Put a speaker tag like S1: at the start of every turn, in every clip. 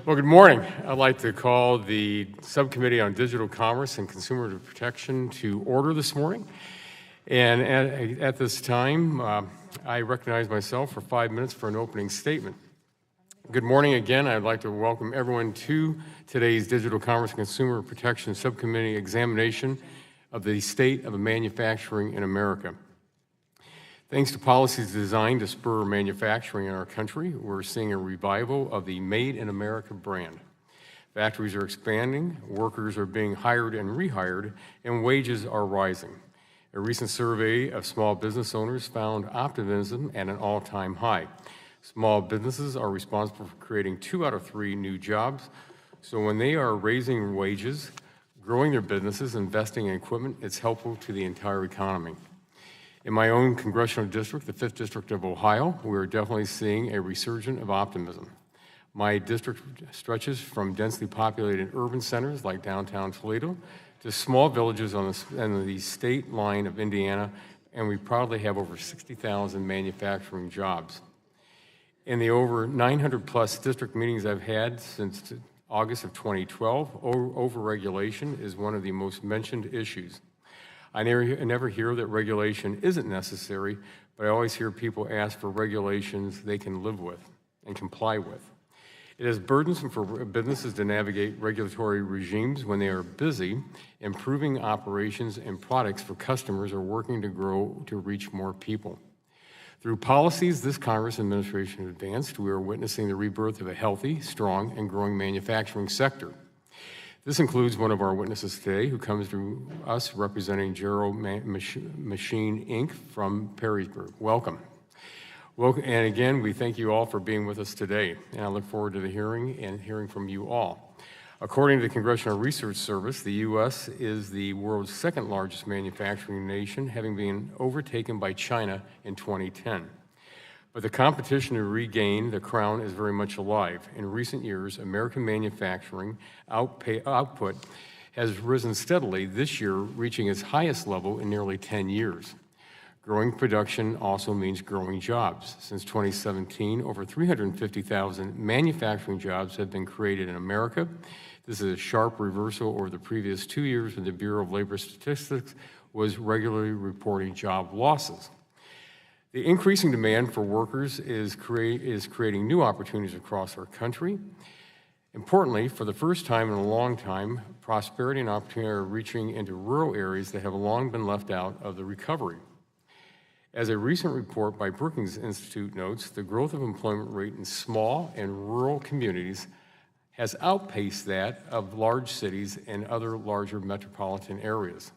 S1: Well, good morning. I'd like to call the Subcommittee on Digital Commerce and Consumer Protection to order this morning. And at this time, I recognize myself for 5 minutes for an opening statement. Good morning again. I'd like to welcome everyone to today's Digital Commerce and Consumer Protection Subcommittee examination of the state of manufacturing in America. Thanks to policies designed to spur manufacturing in our country, we're seeing a revival of the Made in America brand. Factories are expanding, workers are being hired and rehired, and wages are rising. A recent survey of small business owners found optimism at an all-time high. Small businesses are responsible for creating 2 out of 3 new jobs, so when they are raising wages, growing their businesses, investing in equipment, it's helpful to the entire economy. In my own congressional district, the 5th District of Ohio, we are definitely seeing a resurgence of optimism. My district stretches from densely populated urban centers like downtown Toledo to small villages on the state line of Indiana, and we proudly have over 60,000 manufacturing jobs. In the over 900 plus district meetings I've had since August of 2012, overregulation is one of the most mentioned issues. I never hear that regulation isn't necessary, but I always hear people ask for regulations they can live with and comply with. It is burdensome for businesses to navigate regulatory regimes when they are busy improving operations and products for customers or working to grow to reach more people. Through policies this Congress administration advanced, we are witnessing the rebirth of a healthy, strong, and growing manufacturing sector. This includes one of our witnesses today who comes to us representing General Machine, Inc. from Perrysburg. Welcome. And again, we thank you all for being with us today, and I look forward to the hearing and hearing from you all. According to the Congressional Research Service, the U.S. is the world's 2nd largest manufacturing nation, having been overtaken by China in 2010. But the competition to regain the crown is very much alive. In recent years, American manufacturing output has risen steadily, this year reaching its highest level in nearly 10 years. Growing production also means growing jobs. Since 2017, over 350,000 manufacturing jobs have been created in America. This is a sharp reversal over the previous 2 years when the Bureau of Labor Statistics was regularly reporting job losses. The increasing demand for workers is creating new opportunities across our country. Importantly, for the first time in a long time, prosperity and opportunity are reaching into rural areas that have long been left out of the recovery. As a recent report by Brookings Institute notes, the growth of employment rate in small and rural communities has outpaced that of large cities and other larger metropolitan areas.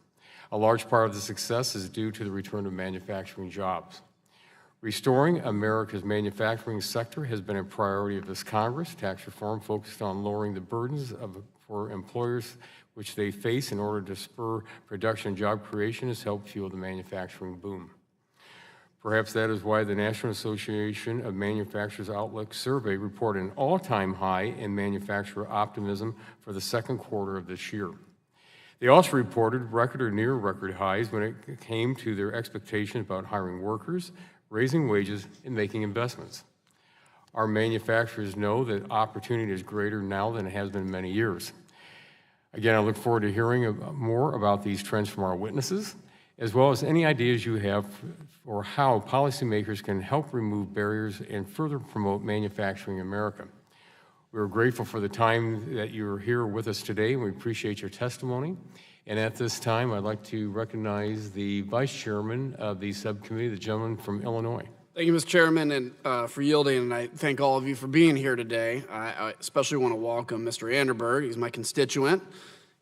S1: A large part of the success is due to the return of manufacturing jobs. Restoring America's manufacturing sector has been a priority of this Congress. Tax reform focused on lowering the burdens for employers which they face in order to spur production and job creation has helped fuel the manufacturing boom. Perhaps that is why the National Association of Manufacturers Outlook survey reported an all-time high in manufacturer optimism for the 2nd quarter of this year. They also reported record or near record highs when it came to their expectations about hiring workers, raising wages, and making investments. Our manufacturers know that opportunity is greater now than it has been in many years. Again, I look forward to hearing more about these trends from our witnesses, as well as any ideas you have for how policymakers can help remove barriers and further promote manufacturing in America. We're grateful for the time that you're here with us today, and we appreciate your testimony. And at this time, I'd like to recognize the Vice Chairman of the subcommittee, the gentleman from Illinois.
S2: Thank you, Mr. Chairman, and for yielding, and I thank all of you for being here today. I especially want to welcome Mr. Anderberg. He's my constituent.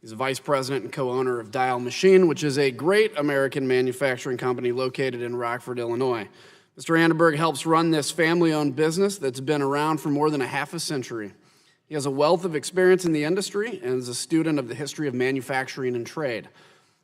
S2: He's a vice president and co-owner of Dial Machine, which is a great American manufacturing company located in Rockford, Illinois. Mr. Anderberg helps run this family-owned business that's been around for more than a half a century. He has a wealth of experience in the industry and is a student of the history of manufacturing and trade.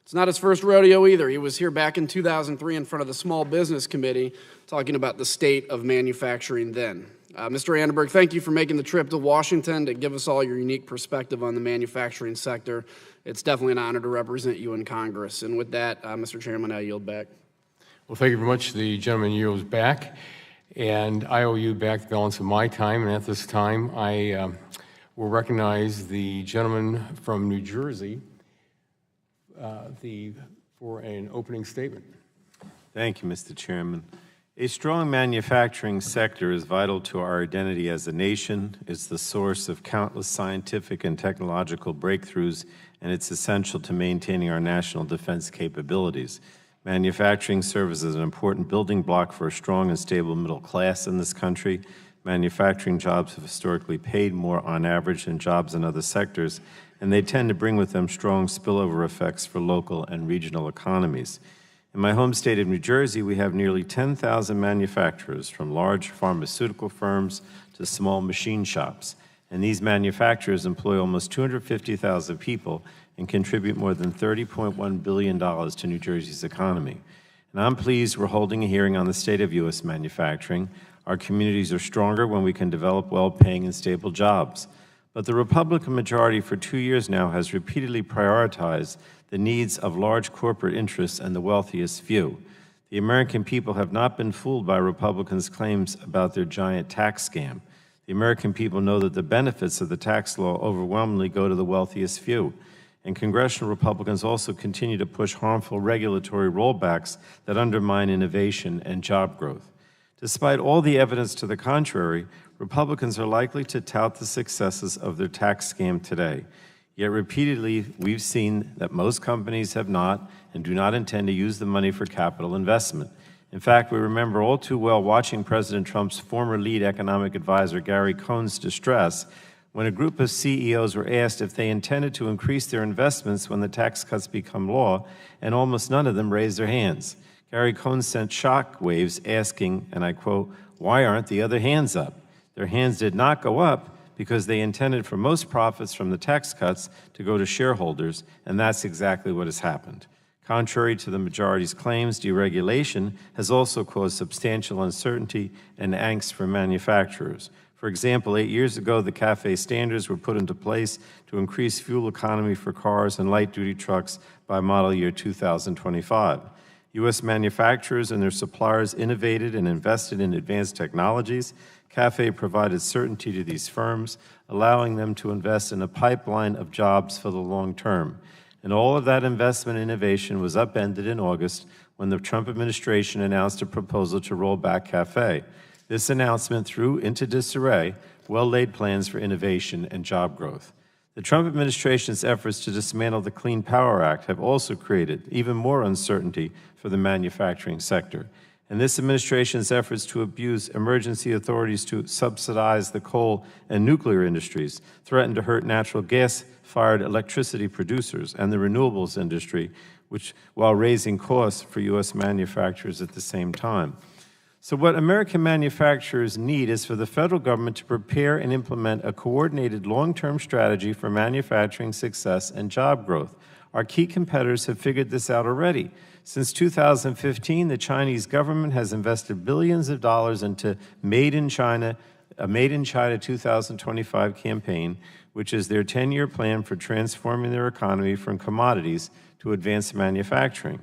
S2: It's not his first rodeo either. He was here back in 2003 in front of the Small Business Committee talking about the state of manufacturing then. Mr. Anderberg, thank you for making the trip to Washington to give us all your unique perspective on the manufacturing sector. It's definitely an honor to represent you in Congress. And with that, Mr. Chairman, I yield back.
S1: Well, thank you very much. The gentleman yields back, and I owe you back the balance of my time. And at this time, I we'll recognize the gentleman from New Jersey for an opening statement.
S3: Thank you, Mr. Chairman. A strong manufacturing sector is vital to our identity as a nation. It's the source of countless scientific and technological breakthroughs, and it's essential to maintaining our national defense capabilities. Manufacturing serves as an important building block for a strong and stable middle class in this country. Manufacturing jobs have historically paid more on average than jobs in other sectors, and they tend to bring with them strong spillover effects for local and regional economies. In my home state of New Jersey, we have nearly 10,000 manufacturers, from large pharmaceutical firms to small machine shops. And these manufacturers employ almost 250,000 people and contribute more than $30.1 billion to New Jersey's economy. And I'm pleased we're holding a hearing on the state of U.S. manufacturing. Our communities are stronger when we can develop well-paying and stable jobs. But the Republican majority for 2 years now has repeatedly prioritized the needs of large corporate interests and the wealthiest few. The American people have not been fooled by Republicans' claims about their giant tax scam. The American people know that the benefits of the tax law overwhelmingly go to the wealthiest few. And congressional Republicans also continue to push harmful regulatory rollbacks that undermine innovation and job growth. Despite all the evidence to the contrary, Republicans are likely to tout the successes of their tax scam today. Yet repeatedly, we've seen that most companies have not and do not intend to use the money for capital investment. In fact, we remember all too well watching President Trump's former lead economic advisor, Gary Cohn's distress when a group of CEOs were asked if they intended to increase their investments when the tax cuts become law, and almost none of them raised their hands. Gary Cohn sent shock waves asking, and I quote, "Why aren't the other hands up?" Their hands did not go up because they intended for most profits from the tax cuts to go to shareholders, and that's exactly what has happened. Contrary to the majority's claims, deregulation has also caused substantial uncertainty and angst for manufacturers. For example, 8 years ago, the CAFE standards were put into place to increase fuel economy for cars and light-duty trucks by model year 2025. U.S. manufacturers and their suppliers innovated and invested in advanced technologies. CAFE provided certainty to these firms, allowing them to invest in a pipeline of jobs for the long term. And all of that investment innovation was upended in August when the Trump administration announced a proposal to roll back CAFE. This announcement threw into disarray well-laid plans for innovation and job growth. The Trump administration's efforts to dismantle the Clean Power Act have also created even more uncertainty for the manufacturing sector. And this administration's efforts to abuse emergency authorities to subsidize the coal and nuclear industries threaten to hurt natural gas-fired electricity producers and the renewables industry, while raising costs for U.S. manufacturers at the same time. So what American manufacturers need is for the federal government to prepare and implement a coordinated long-term strategy for manufacturing success and job growth. Our key competitors have figured this out already. Since 2015, the Chinese government has invested billions of dollars into a Made in China 2025 campaign, which is their 10-year plan for transforming their economy from commodities to advanced manufacturing.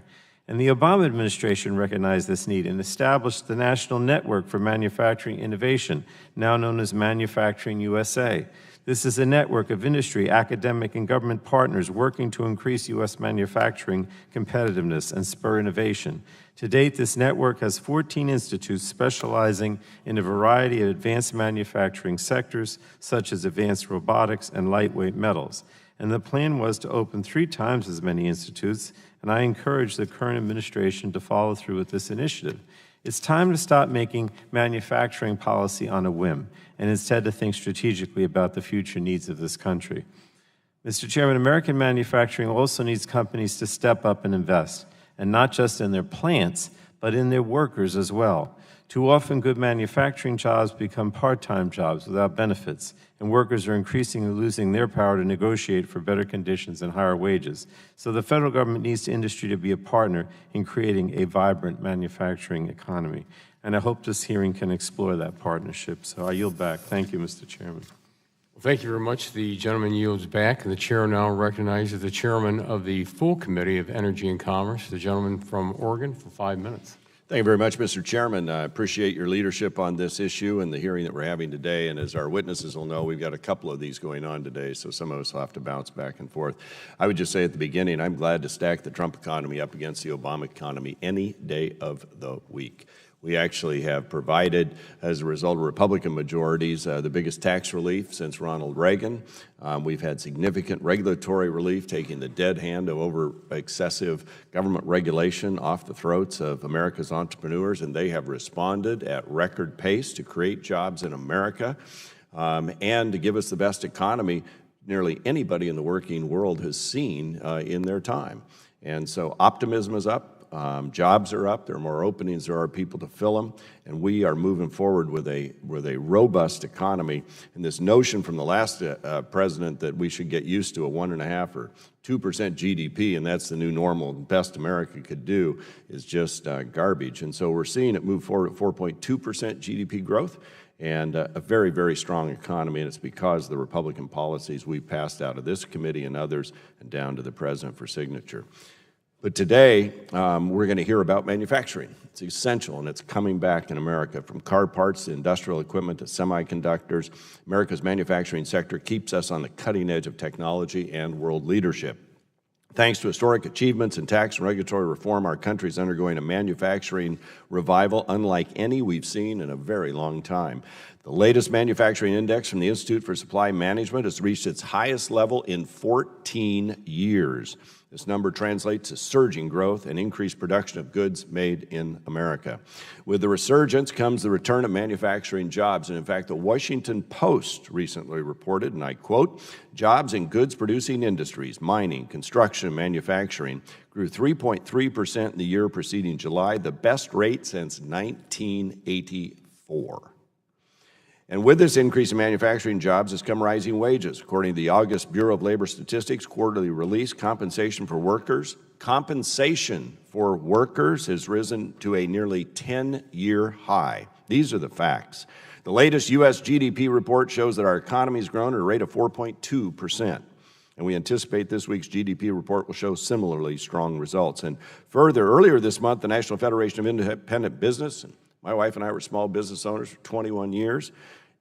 S3: And the Obama administration recognized this need and established the National Network for Manufacturing Innovation, now known as Manufacturing USA. This is a network of industry, academic, and government partners working to increase U.S. manufacturing competitiveness and spur innovation. To date, this network has 14 institutes specializing in a variety of advanced manufacturing sectors, such as advanced robotics and lightweight metals. And the plan was to open 3 times as many institutes, and I encourage the current administration to follow through with this initiative. It's time to stop making manufacturing policy on a whim, and instead to think strategically about the future needs of this country. Mr. Chairman, American manufacturing also needs companies to step up and invest, and not just in their plants, but in their workers as well. Too often, good manufacturing jobs become part-time jobs without benefits, and workers are increasingly losing their power to negotiate for better conditions and higher wages. So the federal government needs the industry to be a partner in creating a vibrant manufacturing economy. And I hope this hearing can explore that partnership. So I yield back. Thank you, Mr. Chairman.
S1: Well, thank you very much. The gentleman yields back, and the chair now recognizes the chairman of the full Committee of Energy and Commerce, the gentleman from Oregon, for 5 minutes.
S4: Thank you very much, Mr. Chairman. I appreciate your leadership on this issue and the hearing that we're having today. And as our witnesses will know, we've got a couple of these going on today, so some of us will have to bounce back and forth. I would just say at the beginning, I'm glad to stack the Trump economy up against the Obama economy any day of the week. We actually have provided, as a result of Republican majorities, the biggest tax relief since Ronald Reagan. We've had significant regulatory relief, taking the dead hand of over excessive government regulation off the throats of America's entrepreneurs, and they have responded at record pace to create jobs in America and to give us the best economy nearly anybody in the working world has seen in their time. And so optimism is up. Jobs are up. There are more openings. There are people to fill them, and we are moving forward with a robust economy. And this notion from the last president that we should get used to a 1.5 or 2% GDP, and that's the new normal, best America could do, is just garbage. And so we're seeing it move forward at 4.2% GDP growth and a very, very strong economy. And it's because of the Republican policies we've passed out of this committee and others and down to the president for signature. But today, we're going to hear about manufacturing. It's essential, and it's coming back in America. From car parts to industrial equipment to semiconductors, America's manufacturing sector keeps us on the cutting edge of technology and world leadership. Thanks to historic achievements in tax and regulatory reform, our country is undergoing a manufacturing revival unlike any we've seen in a very long time. The latest manufacturing index from the Institute for Supply Management has reached its highest level in 14 years. This number translates to surging growth and increased production of goods made in America. With the resurgence comes the return of manufacturing jobs. And in fact, the Washington Post recently reported, and I quote, jobs in goods-producing industries, mining, construction, and manufacturing grew 3.3% in the year preceding July, the best rate since 1984. And with this increase in manufacturing jobs has come rising wages. According to the August Bureau of Labor Statistics quarterly release, compensation for workers has risen to a nearly 10-year high. These are the facts. The latest U.S. GDP report shows that our economy has grown at a rate of 4.2%. And we anticipate this week's GDP report will show similarly strong results. And further, earlier this month, the National Federation of Independent Business, and my wife and I were small business owners for 21 years,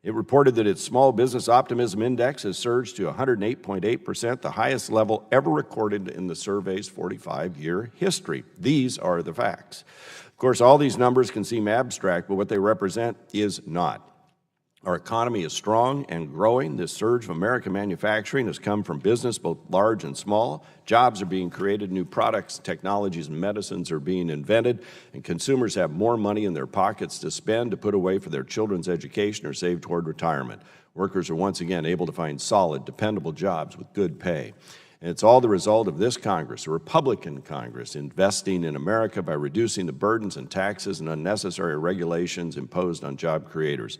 S4: it reported that its Small Business Optimism Index has surged to 108.8%, the highest level ever recorded in the survey's 45-year history. These are the facts. Of course, all these numbers can seem abstract, but what they represent is not. Our economy is strong and growing. This surge of American manufacturing has come from business, both large and small. Jobs are being created, new products, technologies, and medicines are being invented, and consumers have more money in their pockets to spend, to put away for their children's education or save toward retirement. Workers are once again able to find solid, dependable jobs with good pay. And it's all the result of this Congress, a Republican Congress, investing in America by reducing the burdens and taxes and unnecessary regulations imposed on job creators.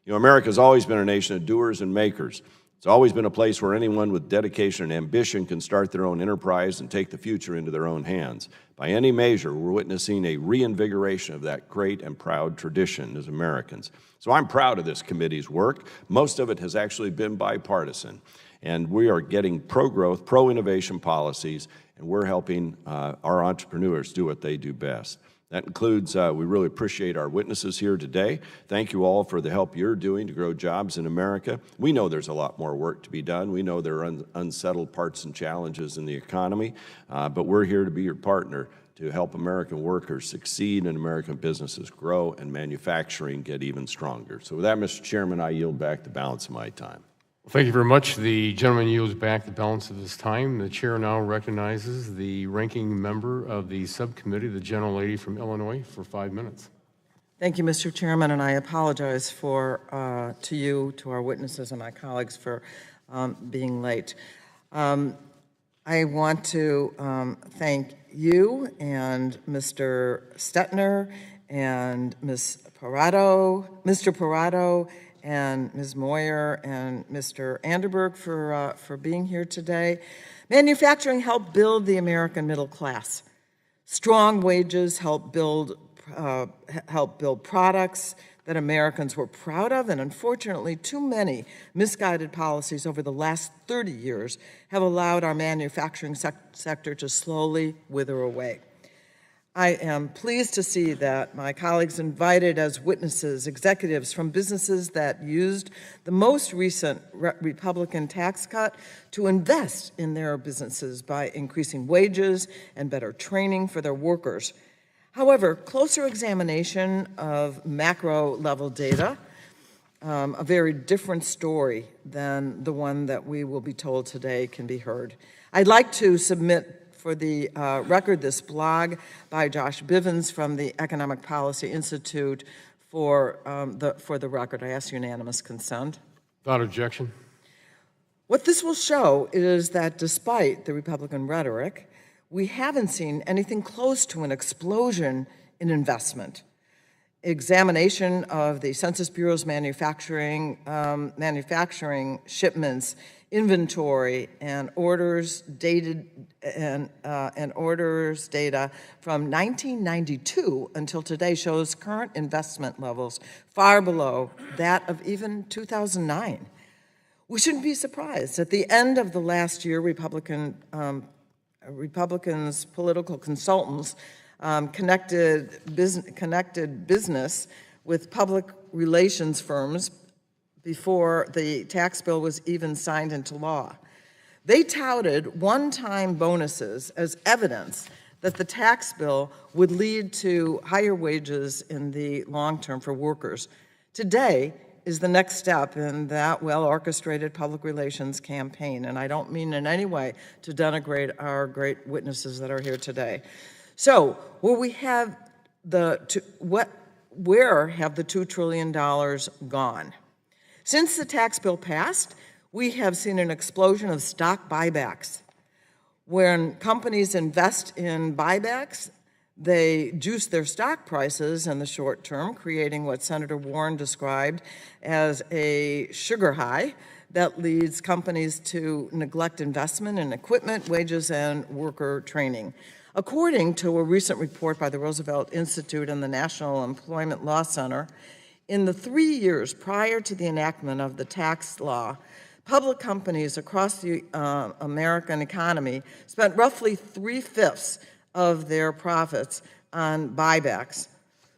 S4: You know, America's always been a nation of doers and makers. It's always been a place where anyone with dedication and ambition can start their own enterprise and take the future into their own hands. By any measure, we're witnessing a reinvigoration of that great and proud tradition as Americans. So I'm proud of this committee's work. Most of it has actually been bipartisan. And we are getting pro-growth, pro-innovation policies, and we're helping our entrepreneurs do what they do best. That includes, we really appreciate our witnesses here today. Thank you all for the help you're doing to grow jobs in America. We know there's a lot more work to be done. We know there are unsettled parts and challenges in the economy, but we're here to be your partner to help American workers succeed and American businesses grow and manufacturing get even stronger. So with that, Mr. Chairman, I yield back the balance of my time.
S1: Well, thank you very much. The gentleman yields back the balance of his time. The chair now recognizes the ranking member of the subcommittee, the gentlelady from Illinois, for 5 minutes.
S5: Thank you, Mr. Chairman, and I apologize to you, to our witnesses, and my colleagues for being late. I want to thank you and Mr. Stetner and Mr. Parado, and Ms. Moyer and Mr. Anderberg for being here today. Manufacturing helped build the American middle class. Strong wages help build products that Americans were proud of, and unfortunately, too many misguided policies over the last 30 years have allowed our manufacturing sector to slowly wither away. I am pleased to see that my colleagues invited as witnesses executives from businesses that used the most recent Republican tax cut to invest in their businesses by increasing wages and better training for their workers. However, closer examination of macro-level data, a very different story than the one that we will be told today can be heard. I'd like to submit for the record this blog by Josh Bivens from the Economic Policy Institute for the record. I ask unanimous consent.
S1: Without objection.
S5: What this will show is that despite the Republican rhetoric, we haven't seen anything close to an explosion in investment. Examination of the Census Bureau's manufacturing shipments, inventory, and orders data from 1992 until today shows current investment levels far below that of even 2009. We shouldn't be surprised. At the end of the last year, Republicans' political consultants connected business with public relations firms before the tax bill was even signed into law. They touted one-time bonuses as evidence that the tax bill would lead to higher wages in the long term for workers. Today is the next step in that well-orchestrated public relations campaign, and I don't mean in any way to denigrate our great witnesses that are here today. So, where have the $2 trillion gone? Since the tax bill passed, we have seen an explosion of stock buybacks. When companies invest in buybacks, they juice their stock prices in the short term, creating what Senator Warren described as a sugar high that leads companies to neglect investment in equipment, wages, and worker training. According to a recent report by the Roosevelt Institute and the National Employment Law Center, in the 3 years prior to the enactment of the tax law, public companies across the American economy spent roughly 3/5 of their profits on buybacks.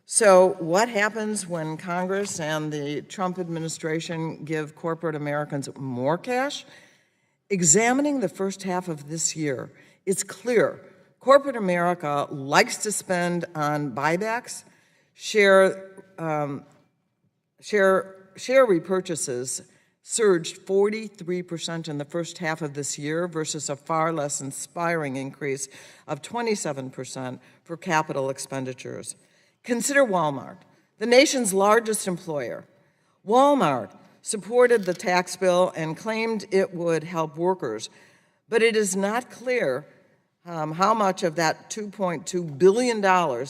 S5: So what happens when Congress and the Trump administration give corporate Americans more cash? Examining the first half of this year, it's clear corporate America likes to spend on buybacks. Share repurchases surged 43% in the first half of this year versus a far less inspiring increase of 27% for capital expenditures. Consider Walmart, the nation's largest employer. Walmart supported the tax bill and claimed it would help workers, but it is not clear how much of that $2.2 billion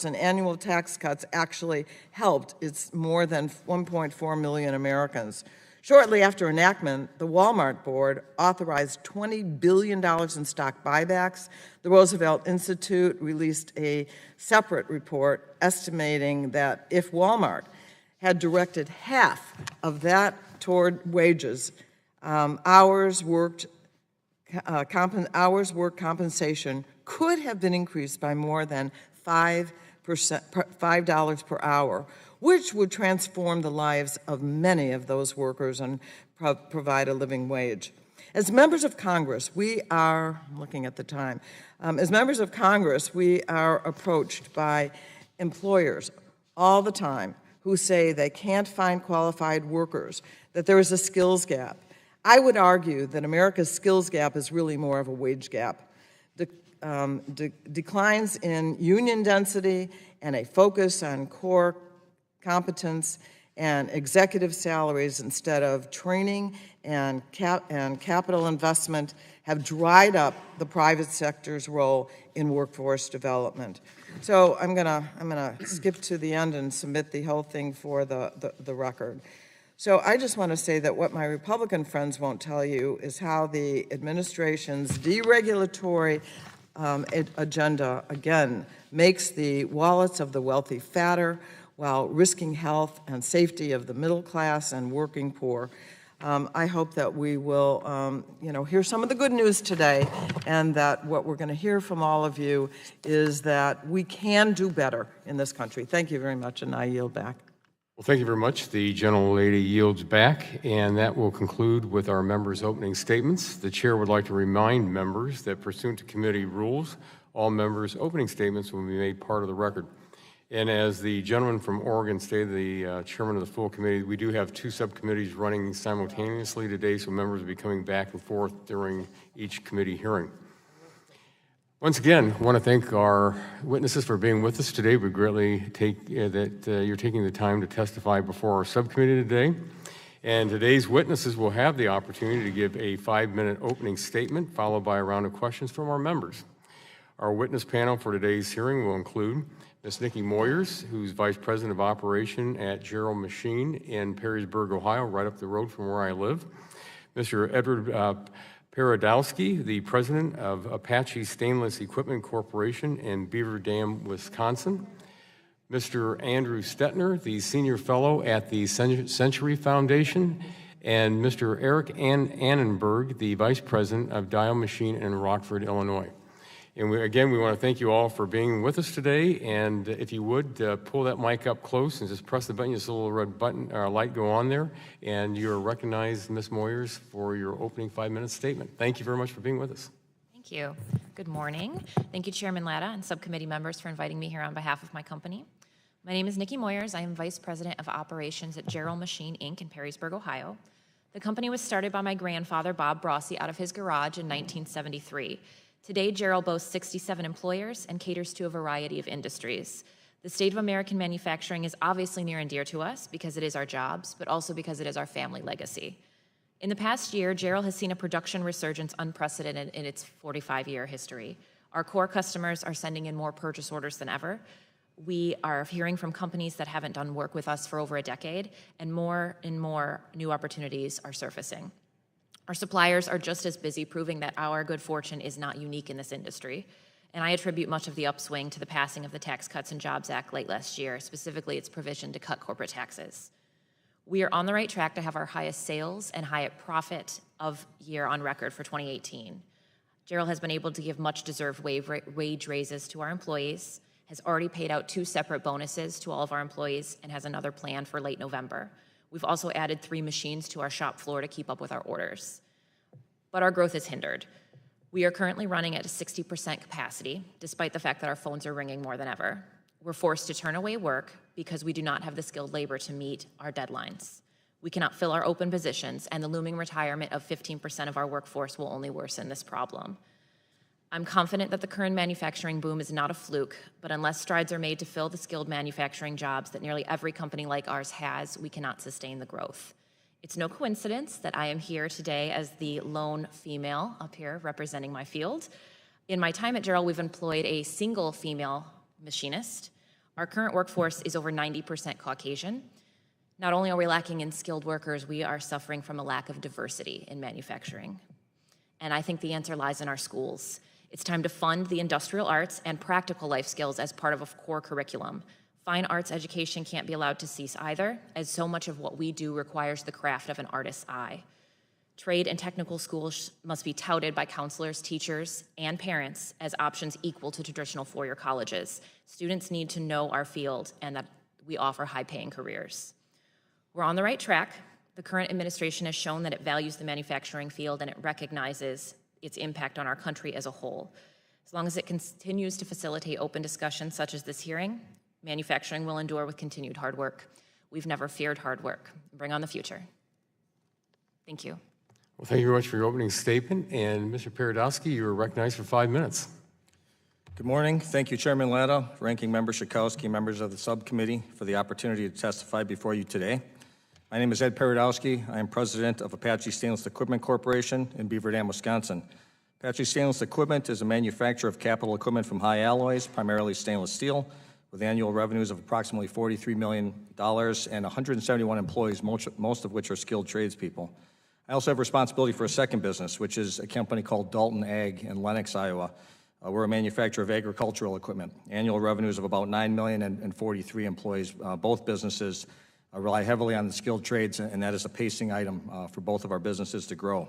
S5: in annual tax cuts actually helped its more than 1.4 million Americans. Shortly after enactment, the Walmart board authorized $20 billion in stock buybacks. The Roosevelt Institute released a separate report estimating that if Walmart had directed half of that toward wages, hours worked compensation could have been increased by more than $5 per hour, which would transform the lives of many of those workers and provide a living wage. As members of Congress, I'm looking at the time, as members of Congress, we are approached by employers all the time who say they can't find qualified workers, that there is a skills gap. I would argue that America's skills gap is really more of a wage gap. Declines in union density and a focus on core competence and executive salaries instead of training and capital investment have dried up the private sector's role in workforce development. So I'm gonna skip to the end and submit the whole thing for the record. So I just want to say that what my Republican friends won't tell you is how the administration's deregulatory agenda, again, makes the wallets of the wealthy fatter while risking health and safety of the middle class and working poor. I hope that we will, hear some of the good news today, and that what we're going to hear from all of you is that we can do better in this country. Thank you very much, and I yield back.
S1: Well, thank you very much. The gentlelady yields back, and that will conclude with our members' opening statements. The chair would like to remind members that pursuant to committee rules, all members' opening statements will be made part of the record. And as the gentleman from Oregon stated, the chairman of the full committee, we do have two subcommittees running simultaneously today, so members will be coming back and forth during each committee hearing. Once again, I want to thank our witnesses for being with us today. We greatly take that you're taking the time to testify before our subcommittee today. And today's witnesses will have the opportunity to give a 5-minute opening statement, followed by a round of questions from our members. Our witness panel for today's hearing will include Ms. Nikki Moyers, who's Vice President of Operation at Gerald Machine in Perrysburg, Ohio, right up the road from where I live. Mr. Edward Paradowski, the President of Apache Stainless Equipment Corporation in Beaver Dam, Wisconsin. Mr. Andrew Stetner, the Senior Fellow at the Century Foundation. And Mr. Eric Annenberg, the Vice President of Dial Machine in Rockford, Illinois. And we want to thank you all for being with us today. And if you would, pull that mic up close and just press the button. Just a little red button or light go on there. And you're recognized, Ms. Moyers, for your opening 5-minute statement. Thank you very much for being with us.
S6: Thank you. Good morning. Thank you, Chairman Latta and subcommittee members for inviting me here on behalf of my company. My name is Nikki Moyers. I am Vice President of Operations at Gerald Machine, Inc. in Perrysburg, Ohio. The company was started by my grandfather, Bob Brossi, out of his garage in 1973. Today, Gerald boasts 67 employers and caters to a variety of industries. The state of American manufacturing is obviously near and dear to us because it is our jobs, but also because it is our family legacy. In the past year, Gerald has seen a production resurgence unprecedented in its 45-year history. Our core customers are sending in more purchase orders than ever. We are hearing from companies that haven't done work with us for over a decade, and more new opportunities are surfacing. Our suppliers are just as busy proving that our good fortune is not unique in this industry, and I attribute much of the upswing to the passing of the Tax Cuts and Jobs Act late last year, specifically its provision to cut corporate taxes. We are on the right track to have our highest sales and highest profit of year on record for 2018. Gerald has been able to give much-deserved wage raises to our employees, has already paid out 2 separate bonuses to all of our employees, and has another planned for late November. We've also added 3 machines to our shop floor to keep up with our orders. But our growth is hindered. We are currently running at a 60% capacity, despite the fact that our phones are ringing more than ever. We're forced to turn away work because we do not have the skilled labor to meet our deadlines. We cannot fill our open positions, and the looming retirement of 15% of our workforce will only worsen this problem. I'm confident that the current manufacturing boom is not a fluke, but unless strides are made to fill the skilled manufacturing jobs that nearly every company like ours has, we cannot sustain the growth. It's no coincidence that I am here today as the lone female up here representing my field. In my time at Gerald, we've employed a single female machinist. Our current workforce is over 90% Caucasian. Not only are we lacking in skilled workers, we are suffering from a lack of diversity in manufacturing. And I think the answer lies in our schools. It's time to fund the industrial arts and practical life skills as part of a core curriculum. Fine arts education can't be allowed to cease either, as so much of what we do requires the craft of an artist's eye. Trade and technical schools must be touted by counselors, teachers, and parents as options equal to traditional four-year colleges. Students need to know our field and that we offer high-paying careers. We're on the right track. The current administration has shown that it values the manufacturing field and it recognizes its impact on our country as a whole. As long as it continues to facilitate open discussions such as this hearing, manufacturing will endure with continued hard work. We've never feared hard work. Bring on the future. Thank you.
S1: Well, thank you very much for your opening statement. And Mr. Paradowski, you are recognized for 5 minutes.
S7: Good morning. Thank you, Chairman Latta, Ranking Member Schakowsky, members of the subcommittee, for the opportunity to testify before you today. My name is Ed Paradowski. I am president of Apache Stainless Equipment Corporation in Beaver Dam, Wisconsin. Apache Stainless Equipment is a manufacturer of capital equipment from high alloys, primarily stainless steel, with annual revenues of approximately $43 million and 171 employees, most of which are skilled tradespeople. I also have responsibility for a second business, which is a company called Dalton Ag in Lenox, Iowa. We're a manufacturer of agricultural equipment. Annual revenues of about $9 million and 43 employees. Both businesses rely heavily on the skilled trades, and that is a pacing item for both of our businesses to grow.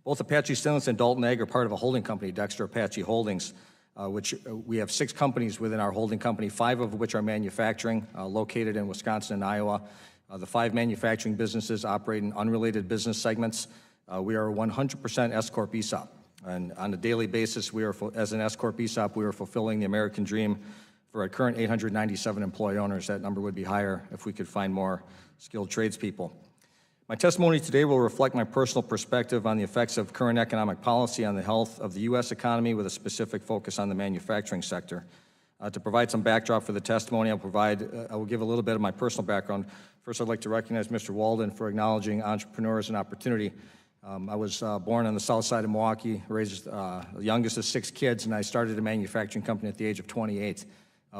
S7: Both Apache Stainless and Dalton Ag are part of a holding company, Dexter Apache Holdings, which we have 6 companies within our holding company, 5 of which are manufacturing, located in Wisconsin and Iowa. The 5 manufacturing businesses operate in unrelated business segments. We are 100% S-Corp ESOP. And on a daily basis, as an S-Corp ESOP, we are fulfilling the American dream for our current 897 employee owners. That number would be higher if we could find more skilled tradespeople. My testimony today will reflect my personal perspective on the effects of current economic policy on the health of the U.S. economy with a specific focus on the manufacturing sector. To provide some backdrop for the testimony, I will give a little bit of my personal background. First, I'd like to recognize Mr. Walden for acknowledging entrepreneurs and opportunity. I was born on the south side of Milwaukee, raised the youngest of 6 kids, and I started a manufacturing company at the age of 28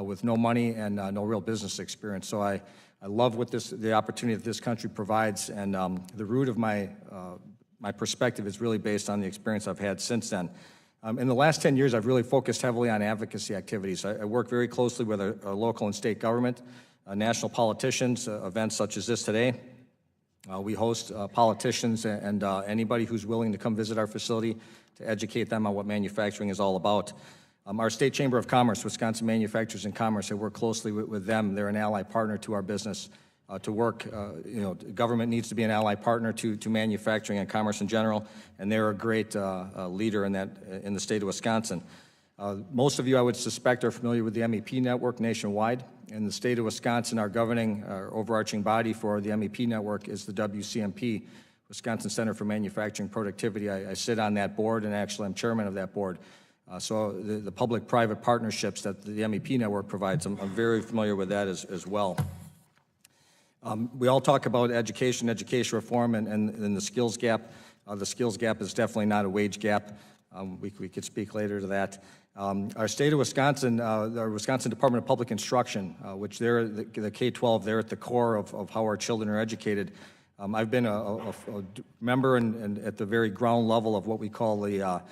S7: with no money and no real business experience. So I love the opportunity that this country provides, and the root of my perspective is really based on the experience I've had since then. In the last 10 years, I've really focused heavily on advocacy activities. I work very closely with our local and state government, national politicians, events such as this today. We host politicians and anybody who's willing to come visit our facility to educate them on what manufacturing is all about. Our State Chamber of Commerce, Wisconsin Manufacturers and Commerce, I work closely with them. They're an ally partner to our business. To work, government needs to be an ally partner to manufacturing and commerce in general, and they're a great leader in the state of Wisconsin. Most of you, I would suspect, are familiar with the MEP network nationwide. In the state of Wisconsin, our governing, our overarching body for the MEP network is the WCMP, Wisconsin Center for Manufacturing Productivity. I sit on that board, and actually I'm chairman of that board. So the public-private partnerships that the MEP network provides, I'm very familiar with that as well. We all talk about education reform, and the skills gap. The skills gap is definitely not a wage gap. We could speak later to that. Our state of Wisconsin, our Wisconsin Department of Public Instruction, which they're the K-12, they're at the core of how our children are educated. I've been a member and at the very ground level of what we call the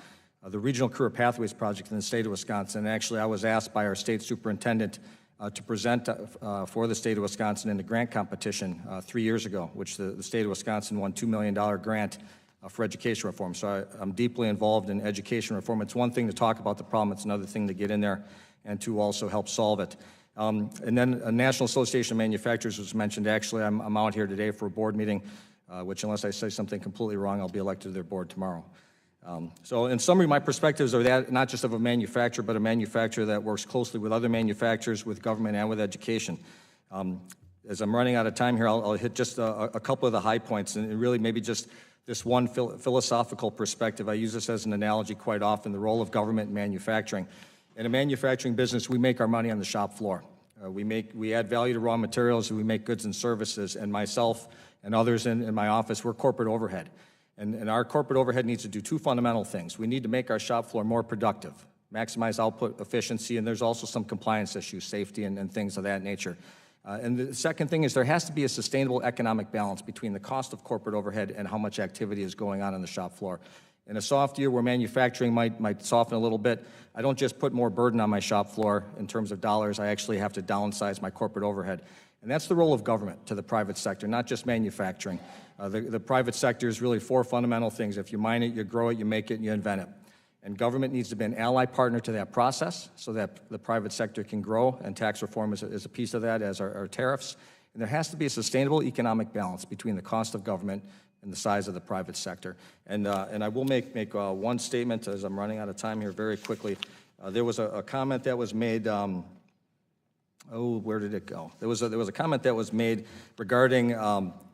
S7: Regional Career Pathways Project in the state of Wisconsin. And actually, I was asked by our state superintendent to present for the state of Wisconsin in the grant competition 3 years ago, which the state of Wisconsin won $2 million grant for education reform. So I'm deeply involved in education reform. It's one thing to talk about the problem, it's another thing to get in there and to also help solve it. And then a National Association of Manufacturers was mentioned. Actually, I'm out here today for a board meeting, which unless I say something completely wrong, I'll be elected to their board tomorrow. So in summary, my perspectives are that not just of a manufacturer, but a manufacturer that works closely with other manufacturers, with government, and with education. As I'm running out of time here, I'll hit just a couple of the high points, and really maybe just this one philosophical perspective. I use this as an analogy quite often, the role of government in manufacturing. In a manufacturing business, we make our money on the shop floor. We add value to raw materials, and we make goods and services, and myself and others in my office, we're corporate overhead. And our corporate overhead needs to do 2 fundamental things. We need to make our shop floor more productive, maximize output efficiency, and there's also some compliance issues, safety and things of that nature. And the second thing is there has to be a sustainable economic balance between the cost of corporate overhead and how much activity is going on the shop floor. In a soft year where manufacturing might soften a little bit, I don't just put more burden on my shop floor in terms of dollars, I actually have to downsize my corporate overhead. And that's the role of government to the private sector, not just manufacturing. The private sector is really 4 fundamental things. If you mine it, you grow it, you make it, and you invent it. And government needs to be an ally partner to that process so that the private sector can grow, and tax reform is a piece of that, as our tariffs. And there has to be a sustainable economic balance between the cost of government and the size of the private sector. And I will make one statement as I'm running out of time here very quickly. There was a comment that was made, where did it go? There was a comment that was made regarding,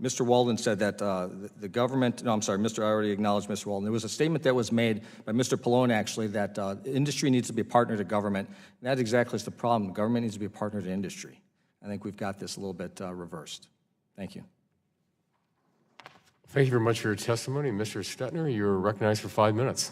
S7: Mr. Walden said that the government, no, I'm sorry, I already acknowledged Mr. Walden. There was a statement that was made by Mr. Pallone, actually, that industry needs to be a partner to government. And that exactly is the problem. Government needs to be a partner to industry. I think we've got this a little bit reversed. Thank you.
S1: Thank you very much for your testimony. Mr. Stetner, you're recognized for 5 minutes.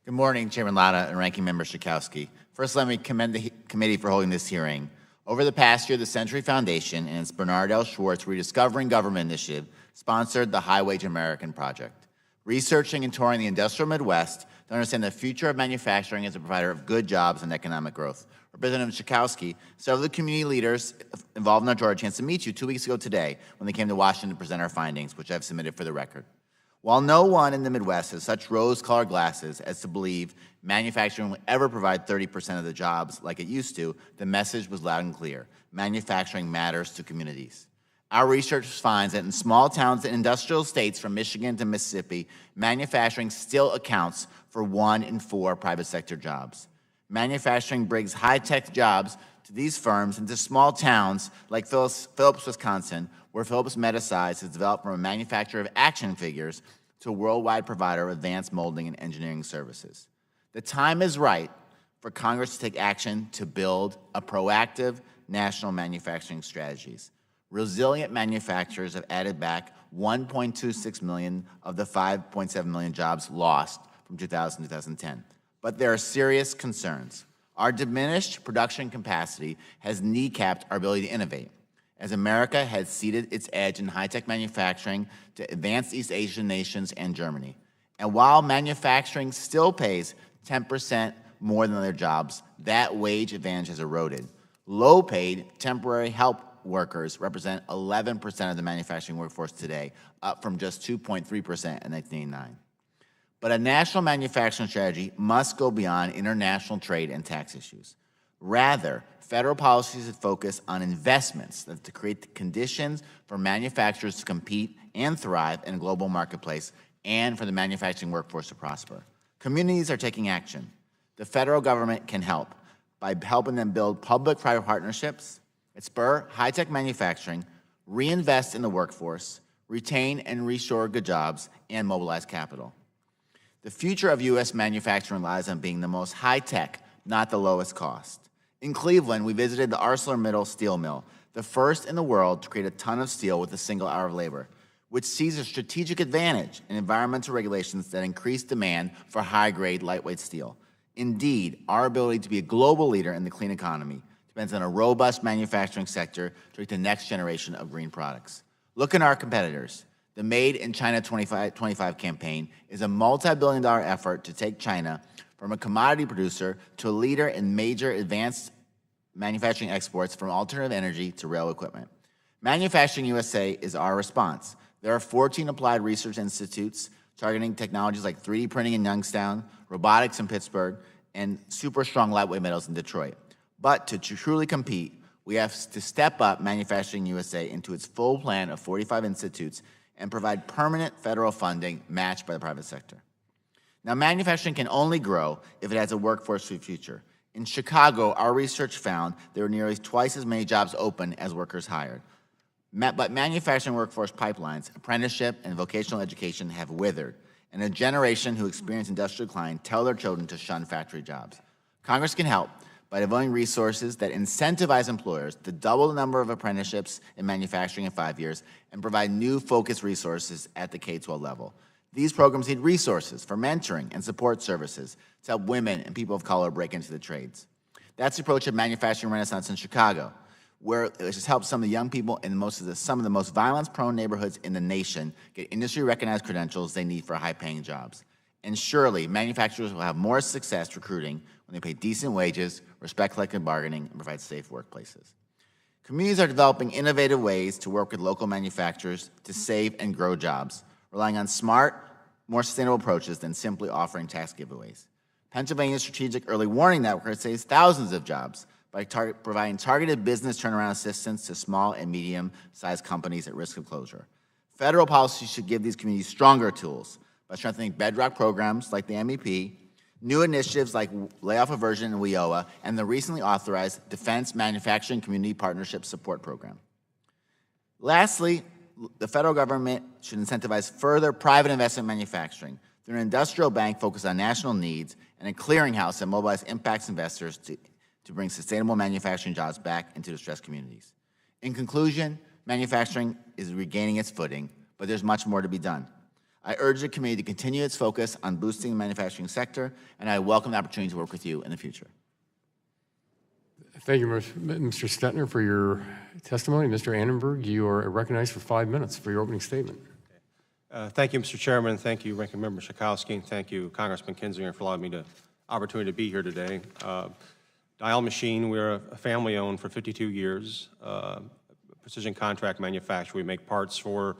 S8: Good morning, Chairman Latta and Ranking Member Schakowsky. First, let me commend the committee for holding this hearing. Over the past year, the Century Foundation and its Bernard L. Schwartz Rediscovering Government Initiative sponsored the High Wage American Project, researching and touring the industrial Midwest to understand the future of manufacturing as a provider of good jobs and economic growth. Representative Schakowsky, several of the community leaders involved in our tour had a chance to meet you 2 weeks ago today when they came to Washington to present our findings, which I've submitted for the record. While no one in the Midwest has such rose-colored glasses as to believe manufacturing will ever provide 30% of the jobs like it used to, the message was loud and clear. Manufacturing matters to communities. Our research finds that in small towns and industrial states from Michigan to Mississippi, manufacturing still accounts for 1 in 4 private sector jobs. Manufacturing brings high-tech jobs to these firms into small towns like Phillips, Wisconsin, where Phillips Medisize has developed from a manufacturer of action figures to a worldwide provider of advanced molding and engineering services. The time is right for Congress to take action to build a proactive national manufacturing strategies. Resilient manufacturers have added back 1.26 million of the 5.7 million jobs lost from 2000 to 2010. But there are serious concerns. Our diminished production capacity has kneecapped our ability to innovate, as America has ceded its edge in high-tech manufacturing to advanced East Asian nations and Germany. And while manufacturing still pays 10% more than other jobs, that wage advantage has eroded. Low-paid temporary help workers represent 11% of the manufacturing workforce today, up from just 2.3% in 1989. But a national manufacturing strategy must go beyond international trade and tax issues. Rather, federal policies should focus on investments to create the conditions for manufacturers to compete and thrive in a global marketplace and for the manufacturing workforce to prosper. Communities are taking action. The federal government can help by helping them build public-private partnerships, spur high-tech manufacturing, reinvest in the workforce, retain and restore good jobs, and mobilize capital. The future of U.S. manufacturing lies on being the most high-tech, not the lowest cost. In Cleveland, we visited the ArcelorMittal steel mill, the first in the world to create a ton of steel with a single hour of labor, which sees a strategic advantage in environmental regulations that increase demand for high-grade, lightweight steel. Indeed, our ability to be a global leader in the clean economy depends on a robust manufacturing sector to reach the next generation of green products. Look at our competitors. The Made in China 2025 campaign is a multi-billion-dollar effort to take China from a commodity producer to a leader in major advanced manufacturing exports from alternative energy to rail equipment. Manufacturing USA is our response. There are 14 applied research institutes targeting technologies like 3D printing in Youngstown, robotics in Pittsburgh, and super strong lightweight metals in Detroit. But to truly compete, we have to step up Manufacturing USA into its full plan of 45 institutes and provide permanent federal funding matched by the private sector. Now, manufacturing can only grow if it has a workforce for the future. In Chicago, our research found there were nearly twice as many jobs open as workers hired. But manufacturing workforce pipelines, apprenticeship, and vocational education have withered, and a generation who experience industrial decline tell their children to shun factory jobs. Congress can help by devoting resources that incentivize employers to double the number of apprenticeships in manufacturing in 5 years and provide new focused resources at the K-12 level. These programs need resources for mentoring and support services to help women and people of color break into the trades. That's the approach of Manufacturing Renaissance in Chicago, where it has helped some of the young people in some of the most violence-prone neighborhoods in the nation get industry-recognized credentials they need for high-paying jobs. And surely, manufacturers will have more success recruiting when they pay decent wages, respect collective bargaining, and provide safe workplaces. Communities are developing innovative ways to work with local manufacturers to save and grow jobs, relying on smart, more sustainable approaches than simply offering tax giveaways. Pennsylvania's Strategic Early Warning Network saves thousands of jobs by providing targeted business turnaround assistance to small and medium-sized companies at risk of closure. Federal policy should give these communities stronger tools by strengthening bedrock programs like the MEP, new initiatives like layoff aversion and WIOA, and the recently authorized Defense Manufacturing Community Partnership Support Program. Lastly, the federal government should incentivize further private investment in manufacturing through an industrial bank focused on national needs and a clearinghouse that mobilizes impacts investors to bring sustainable manufacturing jobs back into distressed communities. In conclusion, manufacturing is regaining its footing, but there's much more to be done. I urge the committee to continue its focus on boosting the manufacturing sector, and I welcome the opportunity to work with you in the future.
S1: Thank you, Mr. Stetner, for your testimony. Mr. Annenberg, you are recognized for 5 minutes for your opening statement.
S7: Thank you, Mr. Chairman. Thank you, Ranking Member Schakowsky, and thank you, Congressman Kinzinger, for allowing me the opportunity to be here today. Dial Machine, we're a family-owned for 52 years, precision contract manufacturer. We make parts for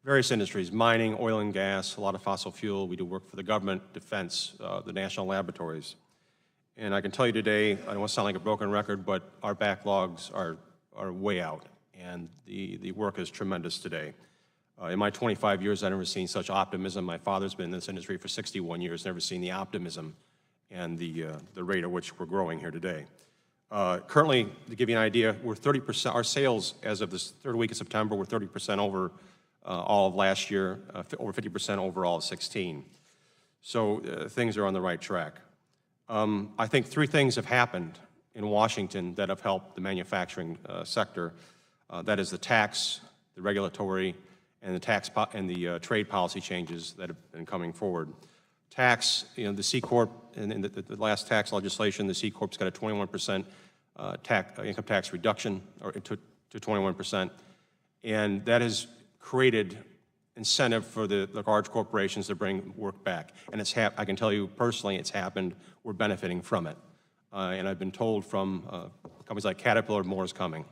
S7: various industries, mining, oil and gas, a lot of fossil fuel. We do work for the government, defense, the national laboratories. And I can tell you today, I don't want to sound like a broken record, but our backlogs are way out, and the work is tremendous today. In my 25 years, I've never seen such optimism. My father's been in this industry for 61 years, never seen the optimism and the rate at which we're growing here today. Currently, to give you an idea, we're 30%, our sales as of this third week of September, we're 30% over all of last year, over 50% overall of 16. So things are on the right track. I think three things have happened in Washington that have helped the manufacturing sector. That is the tax, the regulatory, and the trade policy changes that have been coming forward. Tax, the C Corp, in the last tax legislation, the C Corp's got a 21% income tax reduction, or to 21%, and that has created incentive for the large corporations to bring work back. And I can tell you personally, it's happened. We're benefiting from it. And I've been told from companies like Caterpillar, more is coming.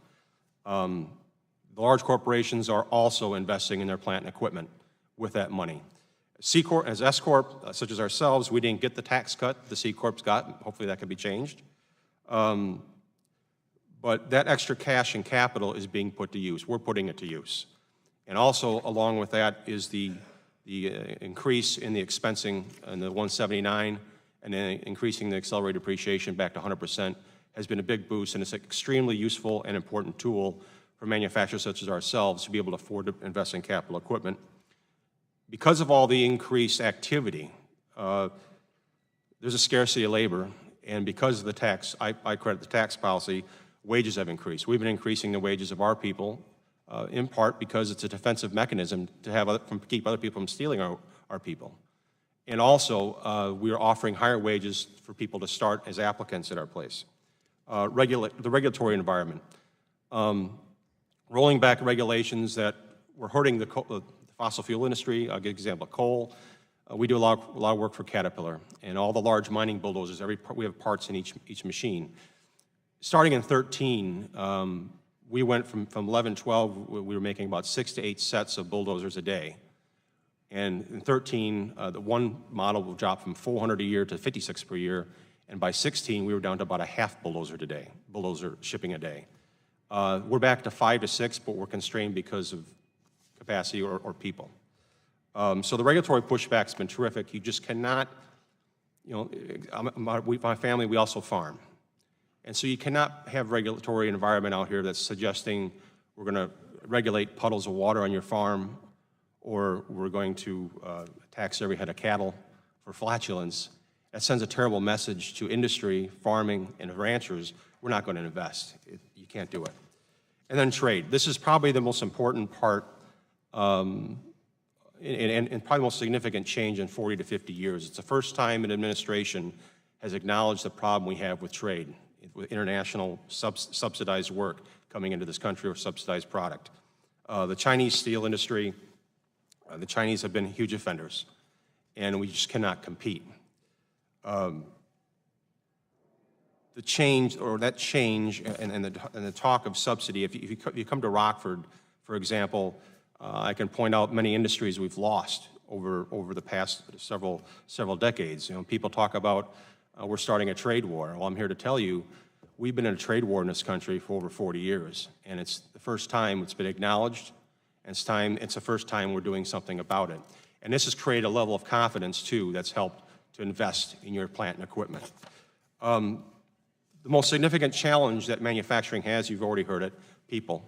S7: The large corporations are also investing in their plant and equipment with that money. C Corp, as S Corp, such as ourselves, we didn't get the tax cut the C Corp's got. Hopefully that can be changed. But that extra cash and capital is being put to use. We're putting it to use. And also, along with that, is the increase in the expensing in the 179 and then increasing the accelerated depreciation back to 100% has been a big boost, and it's an extremely useful and important tool for manufacturers such as ourselves to be able to afford to invest in capital equipment. Because of all the increased activity, there's a scarcity of labor, and because of the tax, I credit the tax policy, wages have increased. We've been increasing the wages of our people, in part because it's a defensive mechanism to keep other people from stealing our people. And also, we are offering higher wages for people to start as applicants at our place. The regulatory environment. Rolling back regulations that were hurting the fossil fuel industry. I'll give you an example of coal. We do a lot of work for Caterpillar, and all the large mining bulldozers, we have parts in each machine. Starting in 13, we went from 11, 12, we were making about 6 to 8 sets of bulldozers a day. And in 13, the one model will drop from 400 a year to 56 per year, and by 16, we were down to about a half bulldozer shipping a day. We're back to 5 to 6, but we're constrained because of capacity or people. So the regulatory pushback's been terrific. You just cannot, my family, we also farm. And so you cannot have regulatory environment out here that's suggesting we're going to regulate puddles of water on your farm, or we're going to tax every head of cattle for flatulence. That sends a terrible message to industry, farming, and ranchers. We're not going to invest. You can't do it. And then trade. This is probably the most important part and probably the most significant change in 40 to 50 years. It's the first time an administration has acknowledged the problem we have with trade, with international subsidized work coming into this country or subsidized product. The Chinese steel industry, the Chinese have been huge offenders, and we just cannot compete. The change, or that change, and the talk of subsidy, if you come to Rockford, for example, I can point out many industries we've lost over the past several decades. People talk about we're starting a trade war. Well, I'm here to tell you, we've been in a trade war in this country for over 40 years, and it's the first time it's been acknowledged, and it's the first time we're doing something about it. And this has created a level of confidence, too, that's helped to invest in your plant and equipment. The most significant challenge that manufacturing has, you've already heard it, people.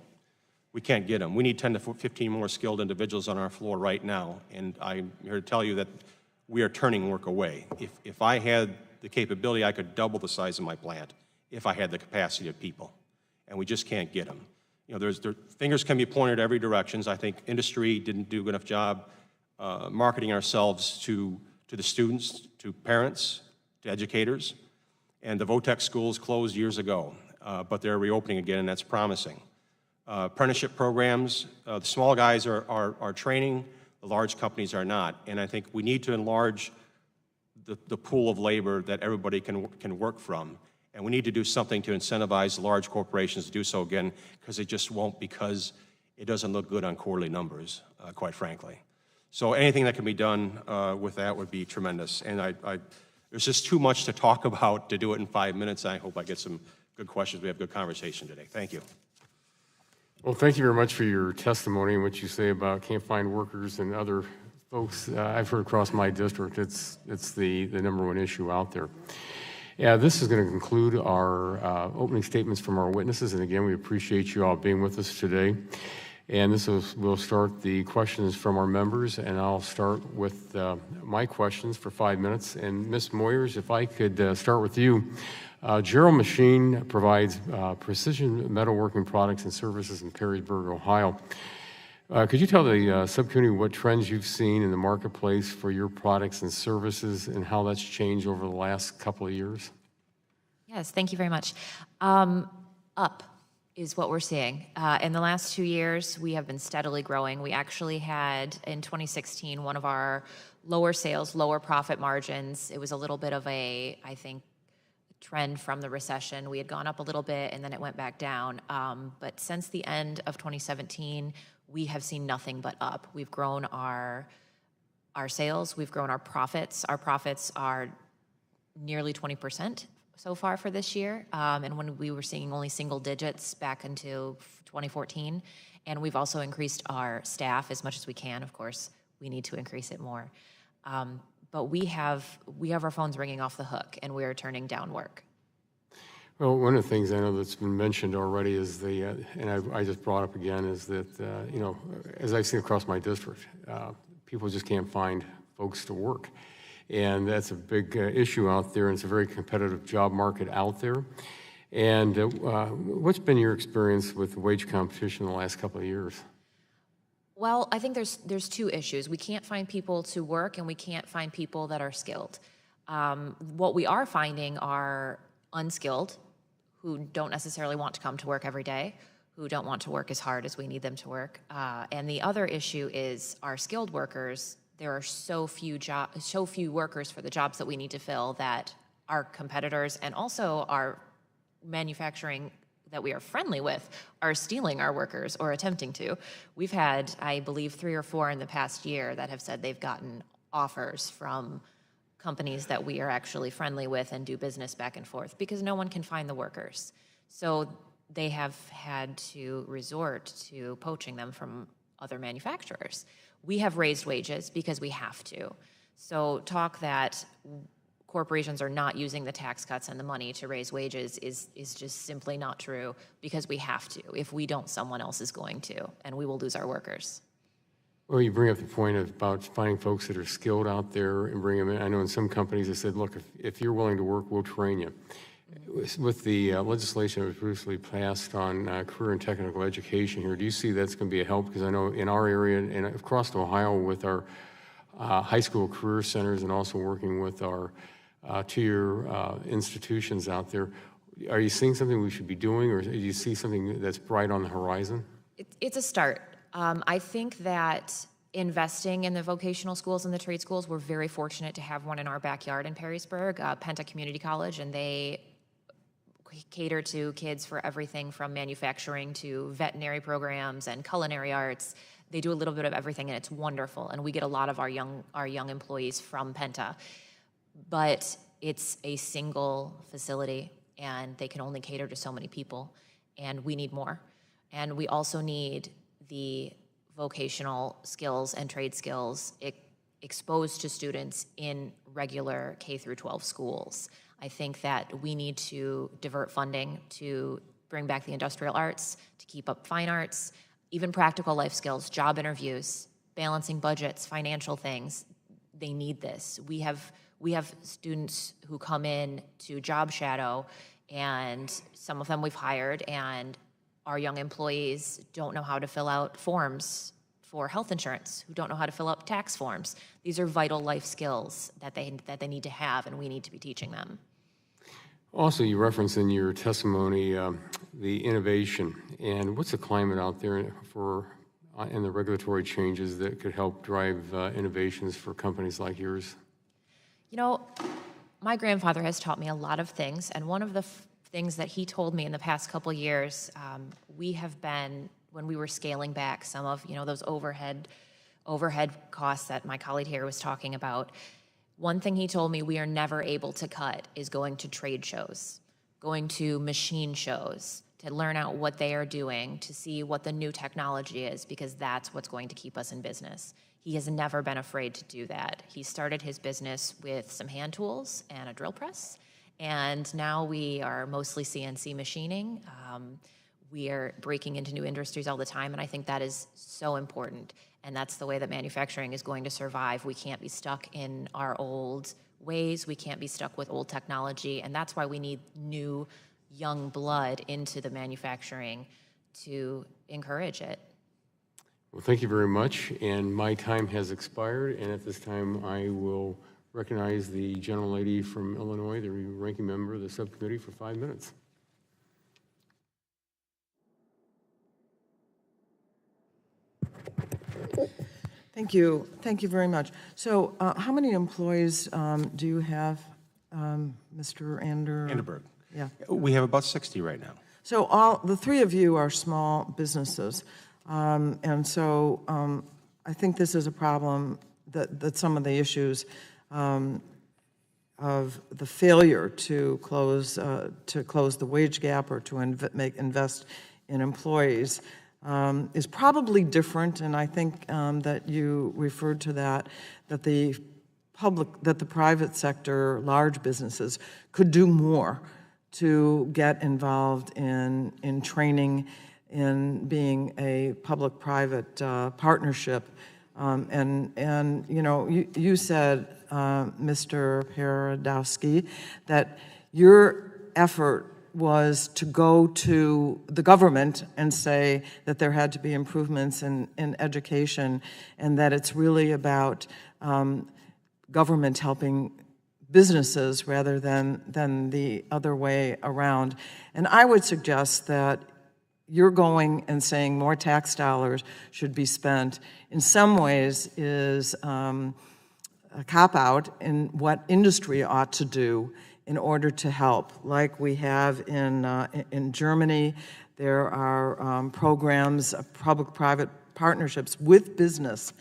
S7: We can't get them. We need 10 to 15 more skilled individuals on our floor right now, and I'm here to tell you that we are turning work away. If I had the capability, I could double the size of my plant if I had the capacity of people, and we just can't get them. Fingers can be pointed every direction. I think industry didn't do a good enough job marketing ourselves to the students, to parents, to educators. And the VOTEC schools closed years ago, but they're reopening again, and that's promising. Apprenticeship programs, the small guys are training,
S9: The large companies are not. And I think we need to enlarge the pool of labor that everybody can work from. And we need to do something to incentivize large corporations to do so again, because it just won't, because it doesn't look good on quarterly numbers, quite frankly. So anything that can be done with that would be tremendous. And there's just too much to talk about to do it in 5 minutes. I hope I get some good questions. We have good conversation today. Thank you.
S1: Well, thank you very much for your testimony and what you say about can't find workers and other folks. I've heard across my district, it's the number one issue out there. Yeah, this is going to conclude our opening statements from our witnesses. And again, we appreciate you all being with us today. And we'll start the questions from our members, and I'll start with my questions for 5 minutes. And Ms. Moyers, if I could start with you. Gerald Machine provides precision metalworking products and services in Perrysburg, Ohio. Could you tell the subcommittee what trends you've seen in the marketplace for your products and services and how that's changed over the last couple of years?
S6: Yes, thank you very much. Up is what we're seeing. In the last 2 years, we have been steadily growing. We actually had, in 2016, one of our lower sales, lower profit margins. It was a little bit of a, I think, trend from the recession. We had gone up a little bit, and then it went back down. But since the end of 2017, we have seen nothing but up. We've grown our sales. We've grown our profits. Our profits are nearly 20% so far for this year, and when we were seeing only single digits back into 2014. And we've also increased our staff as much as we can. Of course, we need to increase it more. But we have our phones ringing off the hook, and we are turning down work.
S1: Well, one of the things I know that's been mentioned already is and I just brought up again, is that, as I've seen across my district, people just can't find folks to work. And that's a big issue out there, and it's a very competitive job market out there. And what's been your experience with wage competition in the last couple of years?
S6: Well, I think there's two issues. We can't find people to work, and we can't find people that are skilled. What we are finding are unskilled, who don't necessarily want to come to work every day, who don't want to work as hard as we need them to work. And the other issue is our skilled workers. There are so few workers for the jobs that we need to fill that our competitors and also our manufacturing that we are friendly with are stealing our workers or attempting to. We've had, I believe, 3 or 4 in the past year that have said they've gotten offers from companies that we are actually friendly with and do business back and forth because no one can find the workers. So they have had to resort to poaching them from other manufacturers. We have raised wages because we have to. So talk that corporations are not using the tax cuts and the money to raise wages is just simply not true, because we have to. If we don't, someone else is going to, and we will lose our workers.
S1: Well, you bring up the point about finding folks that are skilled out there and bring them in. I know in some companies they said, look, if you're willing to work, we'll train you. With the legislation that was recently passed on career and technical education here, do you see that's going to be a help? Because I know in our area and across Ohio with our high school career centers and also working with our two-year institutions out there, are you seeing something we should be doing, or do you see something that's bright on the horizon?
S6: It's a start. I think that investing in the vocational schools and the trade schools, we're very fortunate to have one in our backyard in Perrysburg, Penta Community College, and they cater to kids for everything from manufacturing to veterinary programs and culinary arts. They do a little bit of everything, and it's wonderful. And we get a lot of our young employees from Penta. But it's a single facility, and they can only cater to so many people, and we need more. And we also need the vocational skills and trade skills exposed to students in regular K through 12 schools. I think that we need to divert funding to bring back the industrial arts, to keep up fine arts, even practical life skills, job interviews, balancing budgets, financial things. They need this. We have students who come in to job shadow, and some of them we've hired, and our young employees don't know how to fill out forms for health insurance, who don't know how to fill out tax forms. These are vital life skills that they need to have, and we need to be teaching them.
S1: Also, you referenced in your testimony the innovation, and what's the climate out there for and the regulatory changes that could help drive innovations for companies like yours?
S6: You know, my grandfather has taught me a lot of things, and one of the things that he told me in the past couple years, we have been, when we were scaling back some of, those overhead costs that my colleague here was talking about, one thing he told me we are never able to cut is going to trade shows, going to machine shows, to learn out what they are doing, to see what the new technology is, because that's what's going to keep us in business. He has never been afraid to do that. He started his business with some hand tools and a drill press, and now we are mostly CNC machining. We are breaking into new industries all the time, and I think that is so important. And that's the way that manufacturing is going to survive. We can't be stuck in our old ways. We can't be stuck with old technology, and that's why we need new, young blood into the manufacturing to encourage it.
S1: Well, thank you very much, and my time has expired, and at this time I will recognize the gentlelady from Illinois, the ranking member of the subcommittee, for 5 minutes.
S5: Thank you. Thank you very much. So how many employees do you have, Mr.
S9: Anderberg.
S5: Yeah.
S9: We have about 60 right now.
S5: So the three of you are small businesses. And so I think this is a problem that some of the issues of the failure to close the wage gap or to invest in employees is probably different, and I think that you referred to that the private sector, large businesses, could do more to get involved in training, in being a public-private partnership. And you said, Mr. Paradowski, that your effort was to go to the government and say that there had to be improvements in education, and that it's really about government helping businesses rather than the other way around. And I would suggest that you're going and saying more tax dollars should be spent, in some ways is a cop-out in what industry ought to do in order to help. Like we have in Germany, there are programs, public-private partnerships with business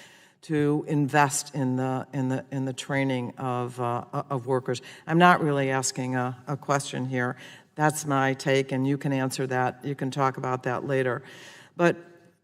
S5: to invest in the training of workers. I'm not really asking a question here. That's my take, and you can answer that. You can talk about that later. But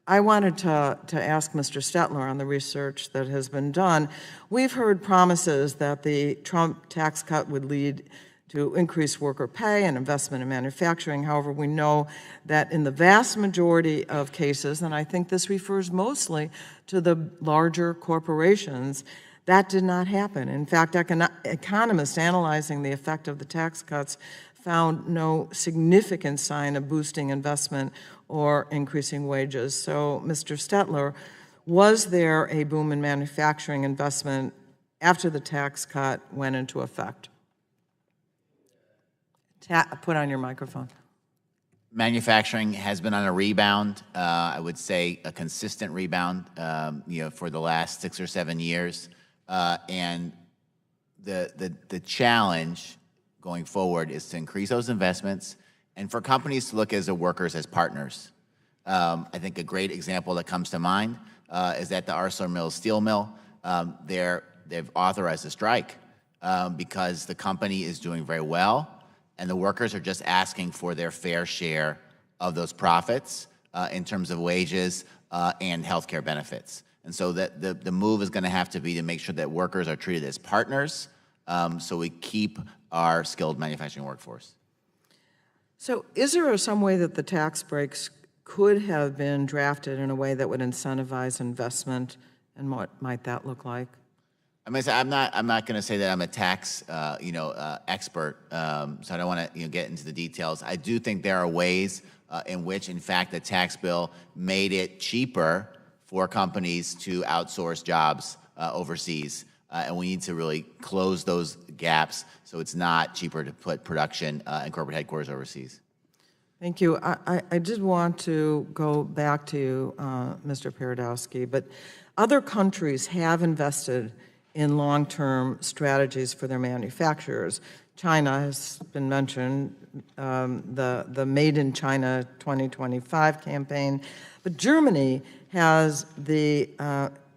S5: I wanted to ask Mr. Stetler on the research that has been done. We've heard promises that the Trump tax cut would lead to increased worker pay and investment in manufacturing. However, we know that in the vast majority of cases, and I think this refers mostly to the larger corporations, that did not happen. In fact, economists analyzing the effect of the tax cuts found no significant sign of boosting investment or increasing wages. So, Mr. Stetler, was there a boom in manufacturing investment after the tax cut went into effect? Put on your microphone.
S8: Manufacturing has been on a rebound. I would say a consistent rebound, for the last 6 or 7 years. And the challenge going forward is to increase those investments and for companies to look at the workers as partners. I think a great example that comes to mind is at the ArcelorMittal steel mill. They've authorized a strike because the company is doing very well, and the workers are just asking for their fair share of those profits in terms of wages and health care benefits. And so that the move is going to have to be to make sure that workers are treated as partners so we keep our skilled manufacturing workforce.
S5: So is there some way that the tax breaks could have been drafted in a way that would incentivize investment, and what might that look like?
S8: I'm not going to say that I'm a tax expert, so I don't want to get into the details. I do think there are ways in which, in fact, the tax bill made it cheaper for companies to outsource jobs overseas, and we need to really close those gaps so it's not cheaper to put production and corporate headquarters overseas.
S5: Thank you. I did want to go back to you, Mr. Paradowski, but other countries have invested in long-term strategies for their manufacturers. China has been mentioned, the Made in China 2025 campaign, but Germany has the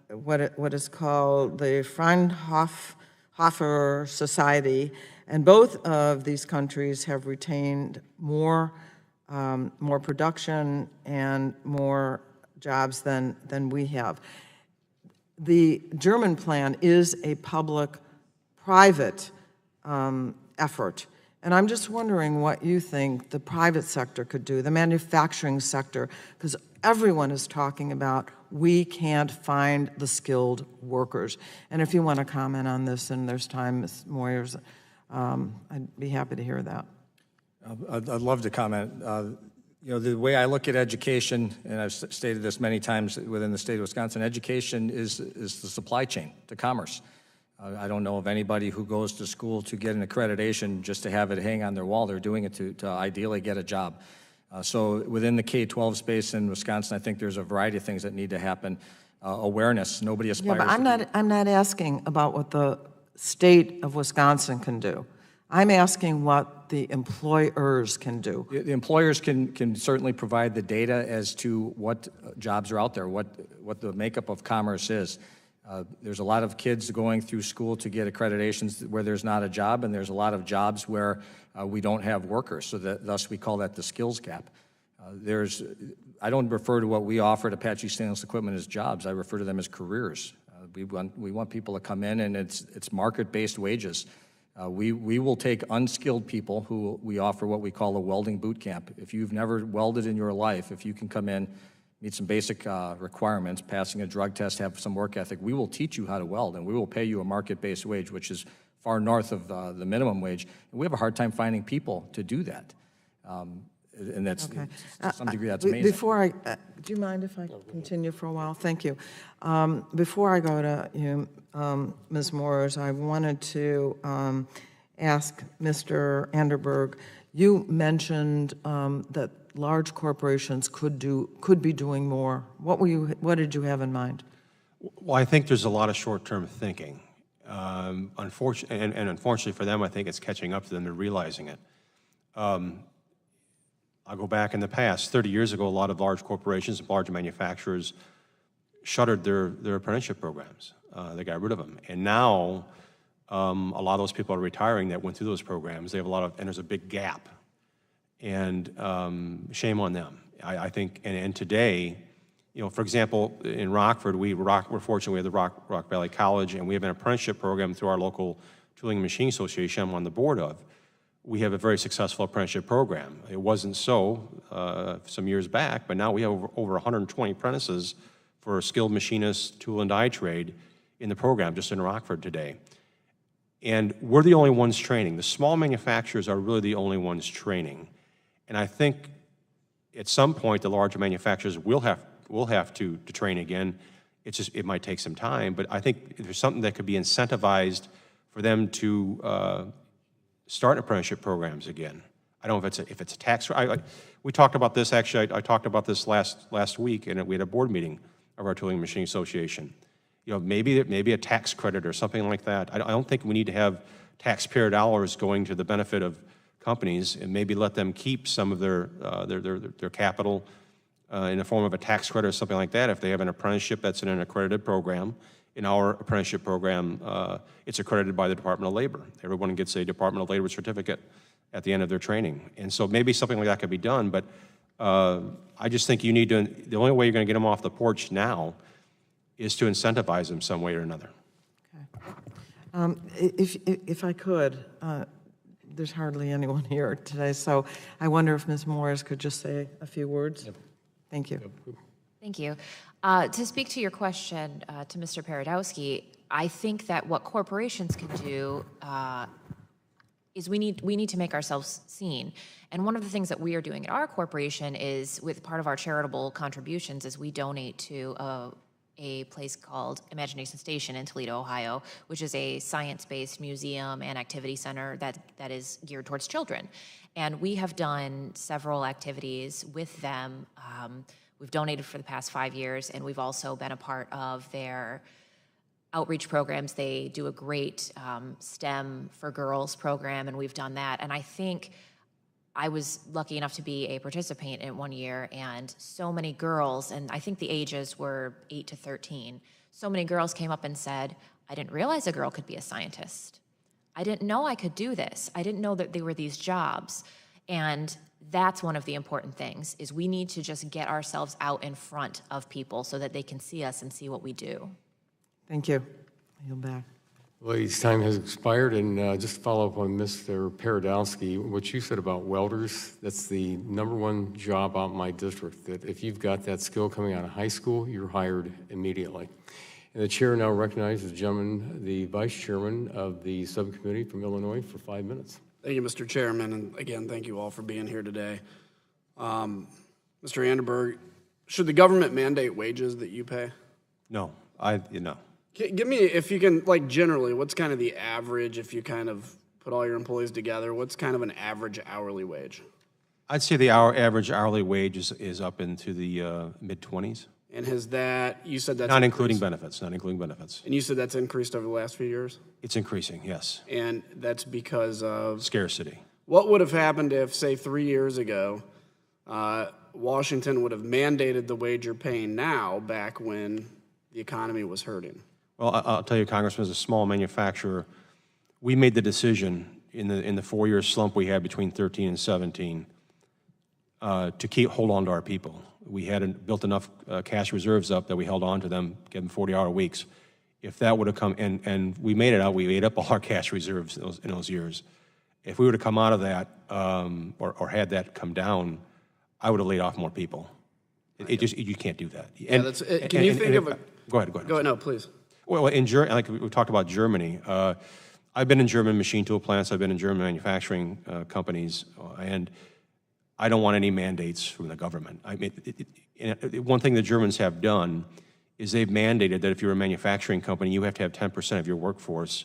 S5: what is called the Fraunhofer Society, and both of these countries have retained more production and more jobs than we have. The German plan is a public-private effort, and I'm just wondering what you think the private sector could do, the manufacturing sector, because everyone is talking about we can't find the skilled workers. And if you want to comment on this, and there's time, Ms. Moyers, I'd be happy to hear that.
S7: I'd love to comment. You know, the way I look at education, and I've stated this many times within the state of Wisconsin, education is the supply chain to commerce. I don't know of anybody who goes to school to get an accreditation just to have it hang on their wall. They're doing it to ideally get a job. So within the K-12 space in Wisconsin, I think there's a variety of things that need to happen. Awareness, nobody aspires
S5: Yeah, but I'm not asking about what the state of Wisconsin can do. I'm asking what the employers can do.
S7: The employers can certainly provide the data as to what jobs are out there, what the makeup of commerce is. There's a lot of kids going through school to get accreditations where there's not a job, and there's a lot of jobs where we don't have workers, so thus we call that the skills gap. I don't refer to what we offer at Apache Stainless Equipment as jobs. I refer to them as careers. We want people to come in, and it's market-based wages. We will take unskilled people who we offer what we call a welding boot camp. If you've never welded in your life, if you can come in, meet some basic requirements, passing a drug test, have some work ethic, we will teach you how to weld, and we will pay you a market-based wage, which is far north of the minimum wage. And we have a hard time finding people to do that. And that's,
S5: Okay.
S7: to some degree, that's amazing.
S5: Before do you mind if I continue for a while? Thank you. Before I go to you, Ms. Moores, I wanted to ask Mr. Anderberg, you mentioned that large corporations could be doing more. What did you have in mind?
S9: Well, I think there's a lot of short-term thinking. Unfortunately for them, I think it's catching up to them. They're realizing it. I'll go back in the past. 30 years ago, a lot of large corporations and large manufacturers shuttered their apprenticeship programs. They got rid of them. And now, a lot of those people are retiring that went through those programs. They have and there's a big gap. And shame on them. I think, and today, you know, for example, in Rockford, we're fortunate we have the Rock Valley College, and we have an apprenticeship program through our local Tooling and Machine Association I'm on the board of. We have a very successful apprenticeship program. It wasn't so some years back, but now we have over 120 apprentices for skilled machinists, tool and die trade in the program just in Rockford today. And we're the only ones training. The small manufacturers are really the only ones training. And I think at some point the larger manufacturers will have to train again. It might take some time, but I think there's something that could be incentivized for them to start apprenticeship programs again. I don't know if it's a tax. We talked about this actually. I talked about this last week, and we had a board meeting of our Tooling and Machine Association. You know, maybe a tax credit or something like that. I don't think we need to have taxpayer dollars going to the benefit of companies, and maybe let them keep some of their capital in the form of a tax credit or something like that. If they have an apprenticeship that's in an accredited program, in our apprenticeship program, it's accredited by the Department of Labor. Everyone gets a Department of Labor certificate at the end of their training. And so maybe something like that could be done, but I just think you need to, the only way you're going to get them off the porch now is to incentivize them some way or another.
S5: Okay. If I could, there's hardly anyone here today, so I wonder if Ms. Morris could just say a few words. Yep. Thank you. Yep.
S6: Thank you. To speak to your question to Mr. Paradowski, I think that what corporations can do is we need to make ourselves seen. And one of the things that we are doing at our corporation is, with part of our charitable contributions, is we donate to a place called Imagination Station in Toledo, Ohio, which is a science-based museum and activity center that is geared towards children. And we have done several activities with them. We've donated for the past 5 years, and we've also been a part of their outreach programs. They do a great STEM for Girls program, and we've done that. And I think I was lucky enough to be a participant in 1 year, and so many girls, and I think the ages were 8 to 13, so many girls came up and said, I didn't realize a girl could be a scientist. I didn't know I could do this. I didn't know that there were these jobs. And that's one of the important things, is we need to just get ourselves out in front of people so that they can see us and see what we do.
S5: Thank you. I yield back.
S1: Ladies, time has expired, and just to follow up on Mr. Paradowski, what you said about welders, that's the #1 job out in my district, that if you've got that skill coming out of high school, you're hired immediately. And the chair now recognizes the gentleman, the vice chairman of the subcommittee from Illinois, for 5 minutes.
S2: Thank you, Mr. Chairman, and again, thank you all for being here today. Mr. Anderberg, should the government mandate wages that you pay?
S9: No, no.
S2: Give me, if you can, like generally, what's kind of the average, if you kind of put all your employees together, what's kind of an average hourly wage?
S9: I'd say the average hourly wage is up into the mid-20s.
S2: And has that, you said that's
S9: Not including benefits, not including benefits.
S2: And you said that's increased over the last few years?
S9: It's increasing, yes.
S2: And that's because of?
S9: Scarcity.
S2: What would have happened if, say, 3 years ago, Washington would have mandated the wage you're paying now back when the economy was hurting?
S9: Well, I'll tell you, Congressman, as a small manufacturer, we made the decision in the 4-year slump we had between 13 and 17 to hold on to our people. We had built enough cash reserves up that we held on to them, gave them 40-hour weeks. If that would have come, and we made it out, we ate up all our cash reserves in those years. If we would have come out of that or had that come down, I would have laid off more people. You can't do that.
S2: Yeah, can you think of a?
S9: Go ahead.
S2: Go ahead. No, please.
S9: Well, in Germany, like we talked about Germany, I've been in German machine tool plants, I've been in German manufacturing companies, and I don't want any mandates from the government. I mean, one thing the Germans have done is they've mandated that if you're a manufacturing company, you have to have 10% of your workforce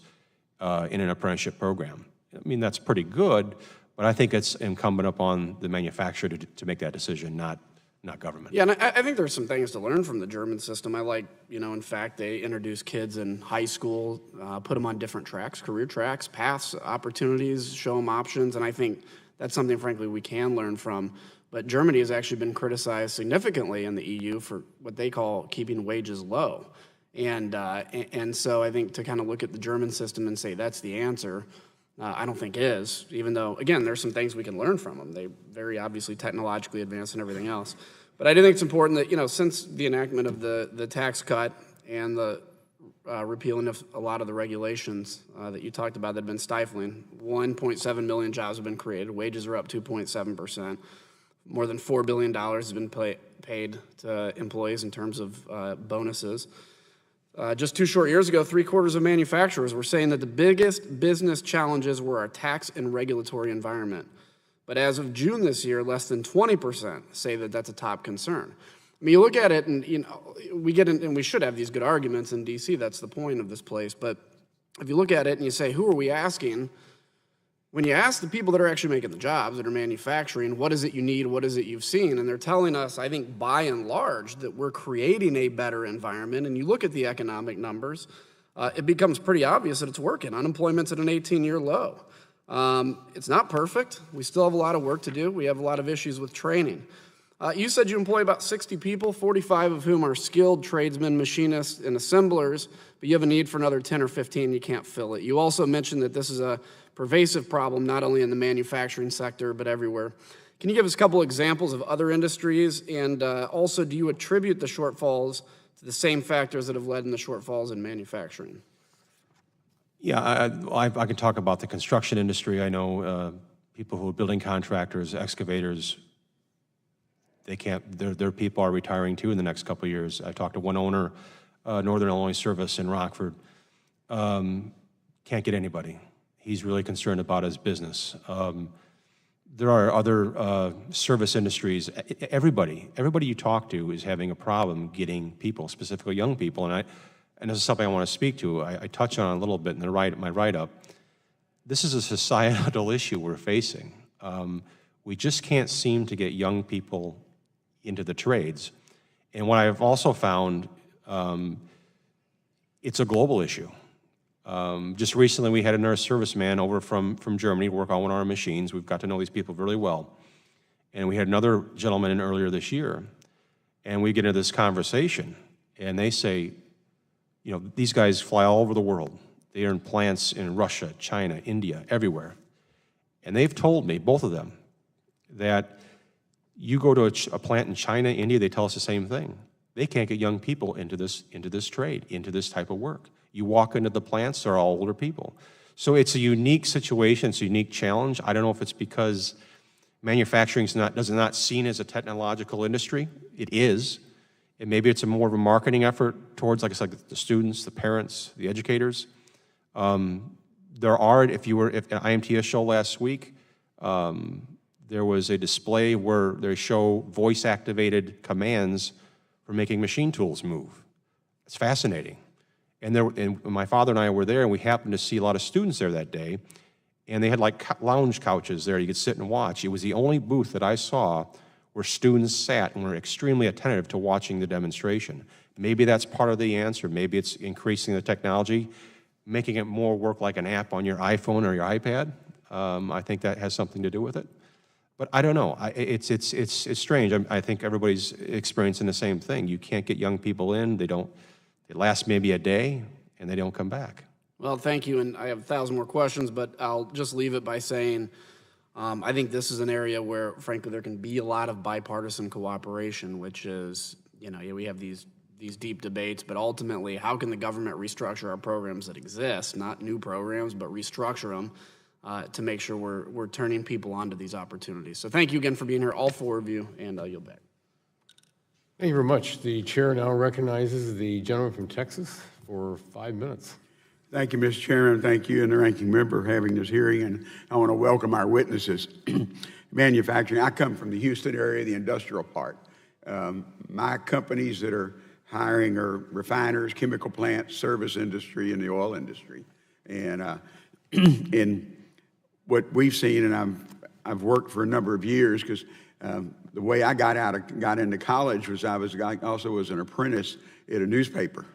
S9: in an apprenticeship program. I mean, that's pretty good, but I think it's incumbent upon the manufacturer to make that decision, not government.
S2: Yeah, and I think there's some things to learn from the German system. I like, in fact, they introduce kids in high school, put them on different tracks, career tracks, paths, opportunities, show them options, and I think that's something, frankly, we can learn from. But Germany has actually been criticized significantly in the EU for what they call keeping wages low. And so I think to kind of look at the German system and say that's the answer, I don't think is, even though, again, there's some things we can learn from them. They very obviously technologically advanced and everything else. But I do think it's important that, since the enactment of the tax cut and the repealing of a lot of the regulations that you talked about that have been stifling, 1.7 million jobs have been created. Wages are up 2.7%. More than $4 billion has been paid to employees in terms of bonuses. Just 2 short years ago, 3/4 of manufacturers were saying that the biggest business challenges were our tax and regulatory environment. But as of June this year, less than 20% say that that's a top concern. I mean, you look at it, and we get in, and we should have these good arguments in D.C. That's the point of this place. But if you look at it and you say, who are we asking? When you ask the people that are actually making the jobs, that are manufacturing, what is it you need, what is it you've seen? And they're telling us, I think by and large, that we're creating a better environment. And you look at the economic numbers, it becomes pretty obvious that it's working. Unemployment's at an 18-year low. It's not perfect. We still have a lot of work to do. We have a lot of issues with training. You said you employ about 60 people, 45 of whom are skilled tradesmen, machinists, and assemblers, but you have a need for another 10 or 15, you can't fill it. You also mentioned that this is a pervasive problem, not only in the manufacturing sector, but everywhere. Can you give us a couple examples of other industries? And also, do you attribute the shortfalls to the same factors that have led in the shortfalls in manufacturing?
S9: Yeah, I can talk about the construction industry. I know people who are building contractors, excavators, they can't, their people are retiring too in the next couple of years. I talked to one owner, Northern Illinois Service in Rockford, can't get anybody. He's really concerned about his business. there are other service industries. Everybody you talk to is having a problem getting people, specifically young people. And this is something I want to speak to. I touch on it a little bit in my write-up. This is a societal issue we're facing. We just can't seem to get young people into the trades. And what I've also found, it's a global issue. Just recently, we had a nurse serviceman over from Germany work on one of our machines. We've got to know these people really well. And we had another gentleman in earlier this year, and we get into this conversation, and they say, you know, these guys fly all over the world. They are in plants in Russia, China, India, everywhere. And they've told me, both of them, that you go to a plant in China, India, they tell us the same thing. They can't get young people into this trade, into this type of work. You walk into the plants, they're all older people. So it's a unique situation, it's a unique challenge. I don't know if it's because manufacturing is not seen as a technological industry. It is. And maybe it's more of a marketing effort towards, like I said, the students, the parents, the educators. There are, if at IMTS show last week, there was a display where they show voice-activated commands for making machine tools move. It's fascinating. And my father and I were there, and we happened to see a lot of students there that day, and they had like lounge couches there you could sit and watch. It was the only booth that I saw where students sat and were extremely attentive to watching the demonstration. Maybe that's part of the answer. Maybe it's increasing the technology, making it more work like an app on your iPhone or your iPad. I think that has something to do with it. But I don't know. It's strange. I think everybody's experiencing the same thing. You can't get young people in. They last maybe a day, and they don't come back.
S2: Well, thank you, and I have 1,000 more questions, but I'll just leave it by saying I think this is an area where, frankly, there can be a lot of bipartisan cooperation, which is, you know, we have these deep debates, but ultimately, how can the government restructure our programs that exist, not new programs, but restructure them to make sure we're turning people onto these opportunities. So thank you again for being here, all four of you, and I'll yield back.
S1: Thank you very much. The chair now recognizes the gentleman from Texas for 5 minutes.
S10: Thank you, Mr. Chairman. Thank you and the ranking member for having this hearing, and I want to welcome our witnesses. Manufacturing, I come from the Houston area, the industrial part. My companies that are hiring are refiners, chemical plants, service industry, and the oil industry. And what we've seen, and I've worked for a number of years, because the way I got into college was I also was an apprentice at a newspaper.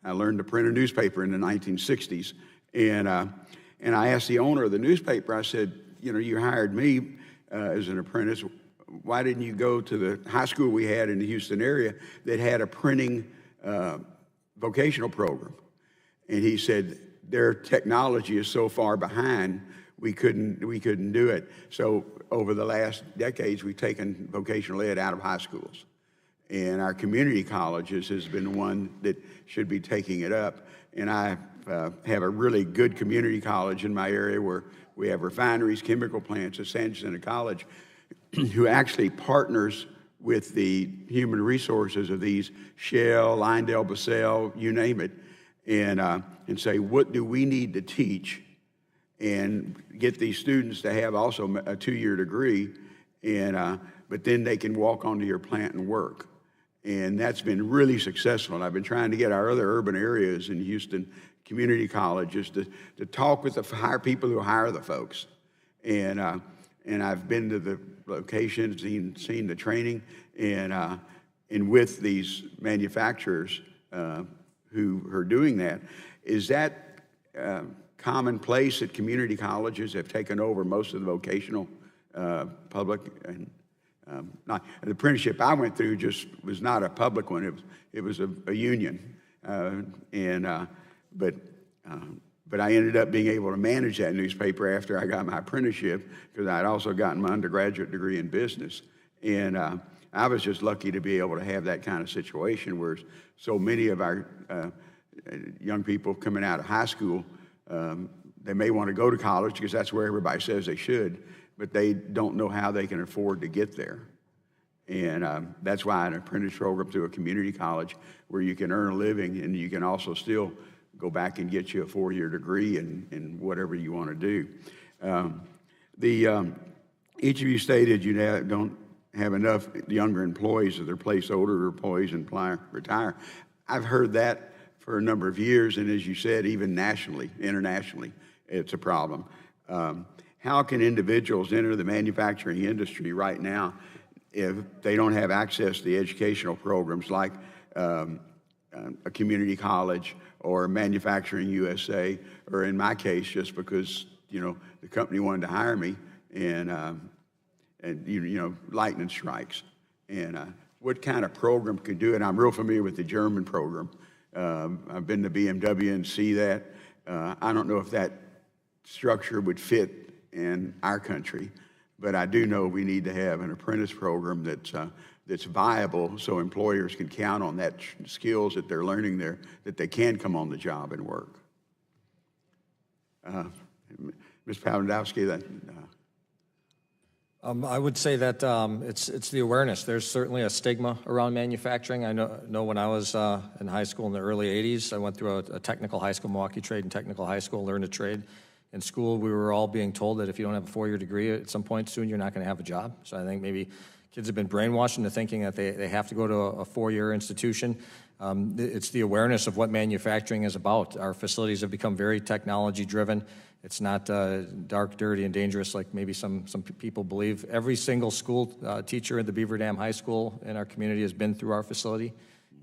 S10: I learned to print a newspaper in the 1960s, and I asked the owner of the newspaper. I said, you know, you hired me as an apprentice. Why didn't you go to the high school we had in the Houston area that had a printing vocational program? And he said, their technology is so far behind, we couldn't do it. So over the last decades, we've taken vocational ed out of high schools. And our community colleges has been one that should be taking it up. And I have a really good community college in my area where we have refineries, chemical plants at San Jacinto College, who actually partners with the human resources of these Shell, Lyndale, Basell, you name it, and say, what do we need to teach, and get these students to have also a 2-year degree, but then they can walk onto your plant and work. And that's been really successful. And I've been trying to get our other urban areas in Houston community colleges to talk with the people who hire the folks. And I've been to the locations, seen the training, and with these manufacturers who are doing that. Is that commonplace that community colleges have taken over most of the vocational public? And the apprenticeship I went through just was not a public one. It was a union, but I ended up being able to manage that newspaper after I got my apprenticeship, because I'd also gotten my undergraduate degree in business. And I was just lucky to be able to have that kind of situation where so many of our young people coming out of high school, they may want to go to college because that's where everybody says they should, but they don't know how they can afford to get there. And that's why an apprentice program through a community college where you can earn a living and you can also still go back and get you a 4-year degree in whatever you want to do. Each of you stated you don't have enough younger employees that replace older employees and retire. I've heard that for a number of years, and as you said, even nationally, internationally, it's a problem. How can individuals enter the manufacturing industry right now if they don't have access to the educational programs like a community college or Manufacturing USA, or in my case, just because, you know, the company wanted to hire me, and lightning strikes. And what kind of program could do it? I'm real familiar with the German program. I've been to BMW and see that. I don't know if that structure would fit in our country, but I do know we need to have an apprentice program that's viable, so employers can count on that skills that they're learning there, that they can come on the job and work. Ms. Pawlowski,
S7: I would say that it's the awareness. There's certainly a stigma around manufacturing. I know when I was in high school in the early 80s, I went through a technical high school, Milwaukee Trade and Technical High School, learned a trade. In school, we were all being told that if you don't have a four-year degree, at some point soon, you're not going to have a job. So I think maybe kids have been brainwashed into thinking that they have to go to a four-year institution. It's the awareness of what manufacturing is about. Our facilities have become very technology-driven. It's not dark, dirty, and dangerous like maybe some people believe. Every single school teacher at the Beaver Dam High School in our community has been through our facility,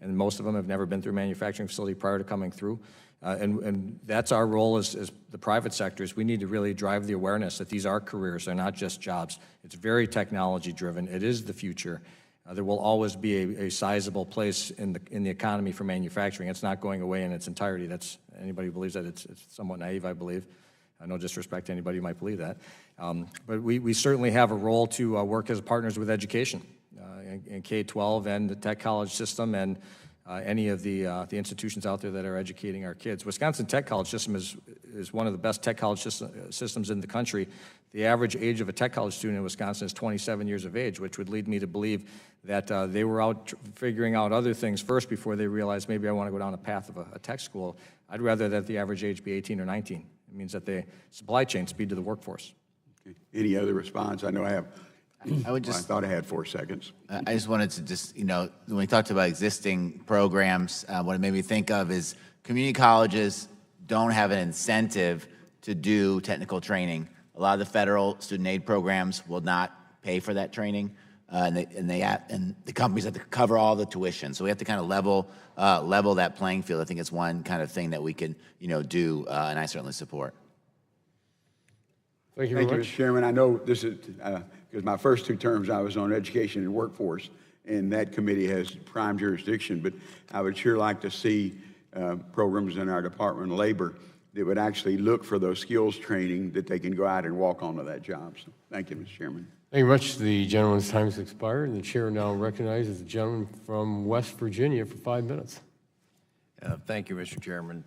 S7: and most of them have never been through a manufacturing facility prior to coming through. And that's our role as the private sector, is we need to really drive the awareness that these are careers, they're not just jobs. It's very technology-driven. It is the future. There will always be a sizable place in the economy for manufacturing. It's not going away in its entirety. That's, anybody who believes that, it's somewhat naive, I believe. No disrespect to anybody who might believe that. But we certainly have a role to work as partners with education in K-12 and the tech college system, and any of the institutions out there that are educating our kids. Wisconsin Tech College system is one of the best tech college systems in the country. The average age of a tech college student in Wisconsin is 27 years of age, which would lead me to believe that they were out figuring out other things first before they realized maybe I want to go down a path of a tech school. I'd rather that the average age be 18 or 19. It means that the supply chain speed to the workforce.
S10: okay. Any other response? I know I have.
S8: I would just.
S10: I thought I had 4 seconds.
S8: I just wanted to when we talked about existing programs, what it made me think of is community colleges don't have an incentive to do technical training. A lot of the federal student aid programs will not pay for that training, and the companies have to cover all the tuition. So we have to kind of level that playing field. I think it's one kind of thing that we can do, and I certainly support.
S1: Thank you very much.
S10: Mr. Chairman. I know this is, because my first 2 terms I was on education and workforce, and that committee has prime jurisdiction, but I would sure like to see programs in our Department of Labor that would actually look for those skills training that they can go out and walk onto that job. So thank you, Mr. Chairman.
S1: Thank you much. The gentleman's time has expired, and the chair now recognizes the gentleman from West Virginia for 5 minutes.
S11: Thank you, Mr. Chairman.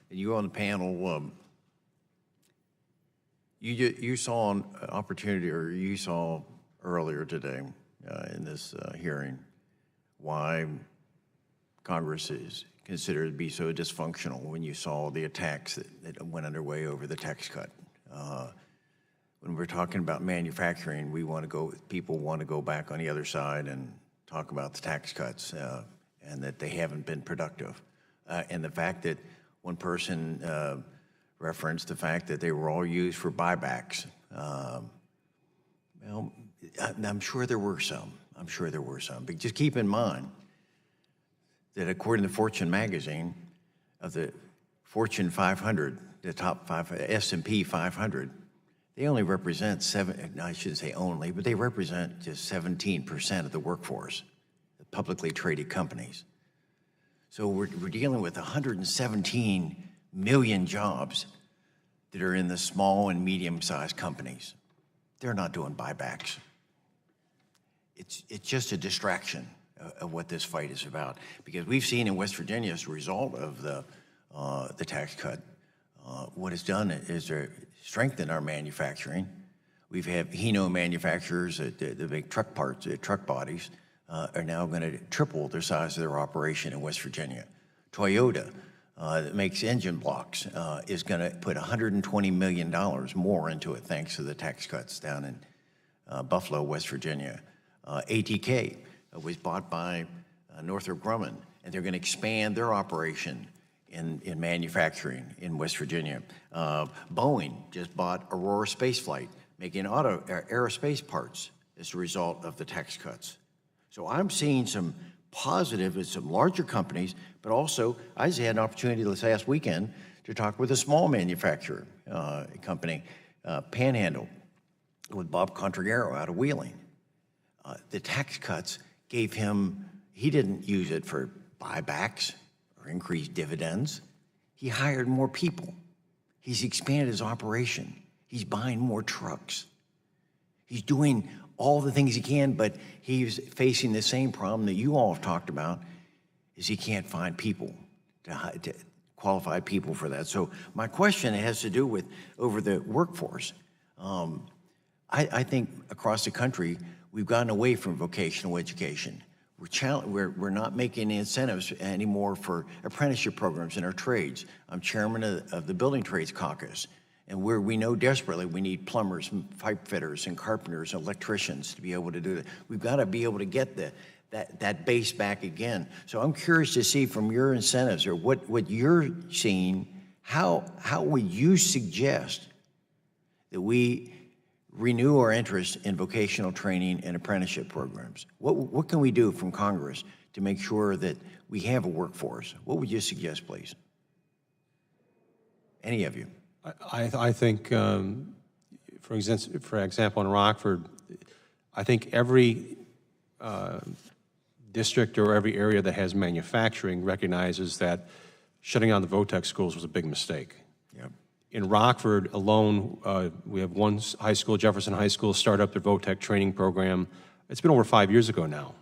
S11: You on the panel, you saw an opportunity, or you saw earlier today in this hearing, why Congress is considered to be so dysfunctional when you saw the attacks that went underway over the tax cut. When we're talking about manufacturing, people want to go back on the other side and talk about the tax cuts and that they haven't been productive. And the fact that one person referenced the fact that they were all used for buybacks. Well, I'm sure there were some. I'm sure there were some. But just keep in mind that according to Fortune magazine, of the Fortune 500, the top 5, S&P 500, they only represent I shouldn't say only, but they represent just 17% of the workforce, the publicly traded companies. So we're dealing with 117 million jobs that are in the small and medium-sized companies. They're not doing buybacks. It's just a distraction of what this fight is about. Because we've seen in West Virginia, as a result of the tax cut, what it's done is strengthened our manufacturing. We've had Hino manufacturers that make truck parts, truck bodies, are now going to triple the size of their operation in West Virginia. Toyota, that makes engine blocks, is going to put $120 million more into it thanks to the tax cuts down Buffalo, West Virginia. ATK was bought by Northrop Grumman, and they're going to expand their operation in manufacturing in West Virginia. Boeing just bought Aurora Spaceflight, making aerospace parts as a result of the tax cuts. So I'm seeing some positive in some larger companies, but also I just had an opportunity this last weekend to talk with a small manufacturer company, Panhandle, with Bob Contragaro out of Wheeling. The tax cuts gave him, he didn't use it for buybacks or increased dividends. He hired more people. He's expanded his operation. He's buying more trucks. He's doing all the things he can, but he's facing the same problem that you all have talked about, is he can't find people, to qualified people for that. So my question has to do with over the workforce. I think across the country, we've gotten away from vocational education. We're not making incentives anymore for apprenticeship programs in our trades. I'm chairman of the Building Trades Caucus, and we know desperately we need plumbers, and pipe fitters, and carpenters, and electricians to be able to do that. We've got to be able to get that base back again. So I'm curious to see from your incentives or what you're seeing, how would you suggest that we renew our interest in vocational training and apprenticeship programs? What can we do from Congress to make sure that we have a workforce? What would you suggest, please? Any of you?
S9: I think, for example, in Rockford, I think every district or every area that has manufacturing recognizes that shutting down the VOTEC schools was a big mistake.
S11: Yep.
S9: In Rockford alone, we have one high school, Jefferson High School, start up their VOTEC training program. It's been over 5 years ago now,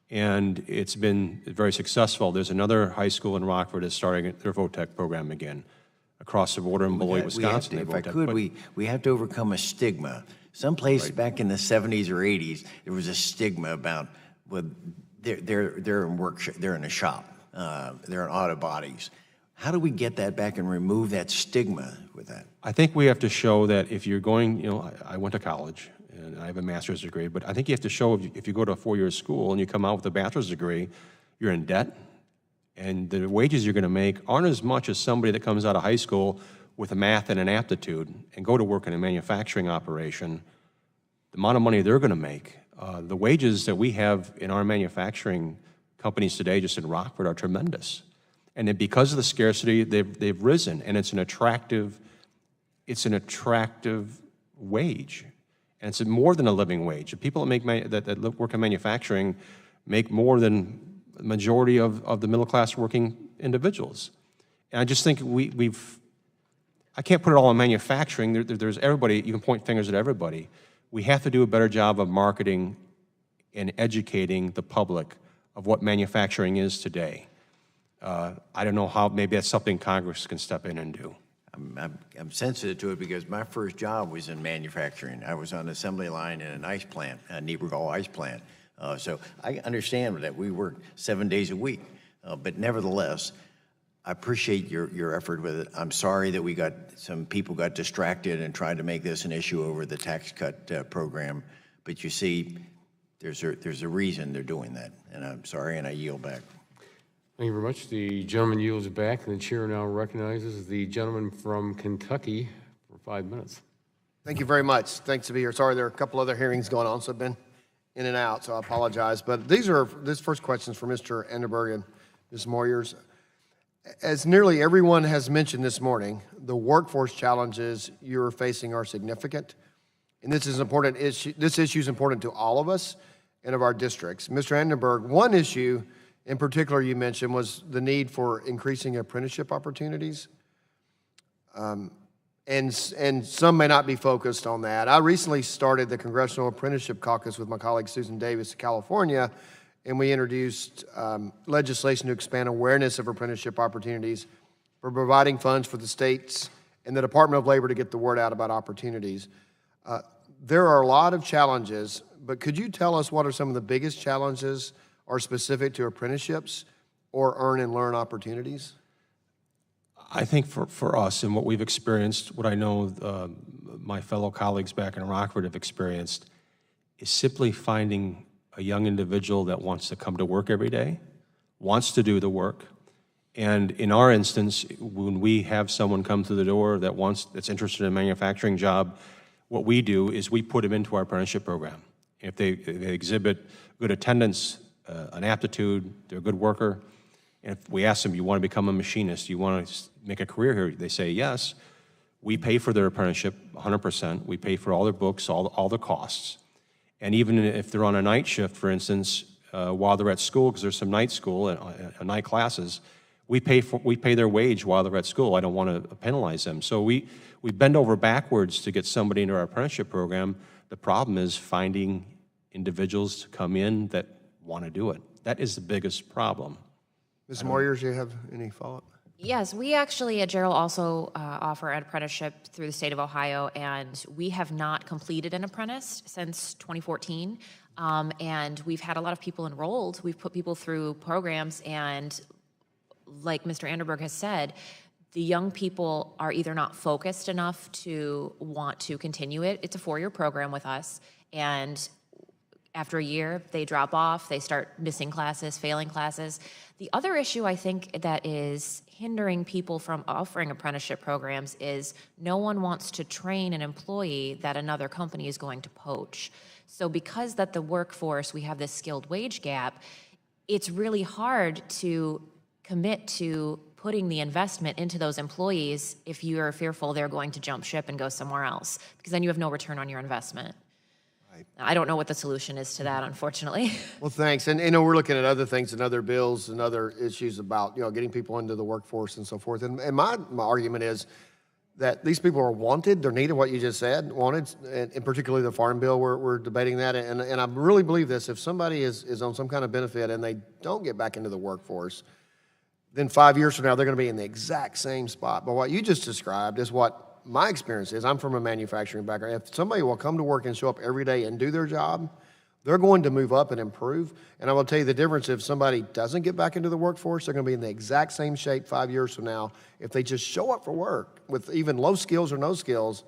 S9: and it's been very successful. There's another high school in Rockford that's starting their VOTEC program again across the border in Beloit, Wisconsin.
S11: If I could, we have to overcome a stigma. Someplace back in the 70s or 80s, there was a stigma about, well, they're in work, they're in a shop, they're in auto bodies. How do we get that back and remove that stigma with that?
S9: I think we have to show that if you're going, I went to college and I have a master's degree, but I think you have to show if you go to a 4-year school and you come out with a bachelor's degree, you're in debt, and the wages you're going to make aren't as much as somebody that comes out of high school with a math and an aptitude and go to work in a manufacturing operation. The amount of money they're going to make, the wages that we have in our manufacturing companies today just in Rockford are tremendous. And then because of the scarcity, they've risen, and it's an attractive wage, and it's more than a living wage. The people that work in manufacturing make more than the majority of the middle class working individuals. And I just think I can't put it all on manufacturing. There's everybody. You can point fingers at everybody. We have to do a better job of marketing and educating the public of what manufacturing is today. I don't know how, maybe that's something Congress can step in and do.
S11: I'm sensitive to it because my first job was in manufacturing. I was on an assembly line in an ice plant, a Niebergall ice plant. So I understand that we work 7 days a week, but nevertheless, I appreciate your effort with it. I'm sorry that some people got distracted and tried to make this an issue over the tax cut program, but you see, there's a reason they're doing that, and I'm sorry, and I yield back.
S1: Thank you very much. The gentleman yields back, and the chair now recognizes the gentleman from Kentucky for 5 minutes.
S12: Thank you very much. Thanks to be here. Sorry, there are a couple other hearings going on, so I've been in and out, so I apologize. But this first question is for Mr. Enderberg and Ms. Moyers. As nearly everyone has mentioned this morning, the workforce challenges you're facing are significant, and this is important issue. This issue is important to all of us and of our districts. Mr. Enderberg, one issue in particular you mentioned was the need for increasing apprenticeship opportunities. And some may not be focused on that. I recently started the Congressional Apprenticeship Caucus with my colleague Susan Davis of California, and we introduced legislation to expand awareness of apprenticeship opportunities for providing funds for the states and the Department of Labor to get the word out about opportunities. There are a lot of challenges, but could you tell us what are some of the biggest challenges are specific to apprenticeships or earn and learn opportunities?
S9: I think for us and what we've experienced, what I know my fellow colleagues back in Rockford have experienced, is simply finding a young individual that wants to come to work every day, wants to do the work. And in our instance, when we have someone come through the door that's interested in a manufacturing job, what we do is we put them into our apprenticeship program. If they exhibit good attendance, an aptitude, they're a good worker, and if we ask them, you want to become a machinist, you want to make a career here, they say yes, we pay for their apprenticeship 100%. We pay for all their books, all the costs. And even if they're on a night shift, for instance, while they're at school, because there's some night school and night classes, we pay their wage while they're at school. I don't want to penalize them. So we bend over backwards to get somebody into our apprenticeship program. The problem is finding individuals to come in that want to do it. That is the biggest problem.
S12: Ms. Moyers, you have any follow-up?
S6: Yes, we actually at Gerald also offer an apprenticeship through the state of Ohio, and we have not completed an apprentice since 2014. And we've had a lot of people enrolled. We've put people through programs, and like Mr. Anderberg has said, the young people are either not focused enough to want to continue it. It's a 4-year program with us, and after a year, they drop off, they start missing classes, failing classes. The other issue I think that is hindering people from offering apprenticeship programs is no one wants to train an employee that another company is going to poach. So because that the workforce, we have this skilled wage gap, it's really hard to commit to putting the investment into those employees if you are fearful they're going to jump ship and go somewhere else, because then you have no return on your investment. I don't know what the solution is to that, unfortunately.
S12: Well, thanks. And, you know, we're looking at other things and other bills and other issues about, you know, getting people into the workforce and so forth. And my argument is that these people are wanted. They're needed, what you just said, wanted, and particularly the farm bill, we're debating that. And I really believe this. If somebody is on some kind of benefit and they don't get back into the workforce, then 5 years from now, they're going to be in the exact same spot. But what you just described is what my experience is. I'm from a manufacturing background. If somebody will come to work and show up every day and do their job, they're going to move up and improve. And I will tell you the difference: if somebody doesn't get back into the workforce, they're going to be in the exact same shape 5 years from now. If they just show up for work with even low skills or no skills,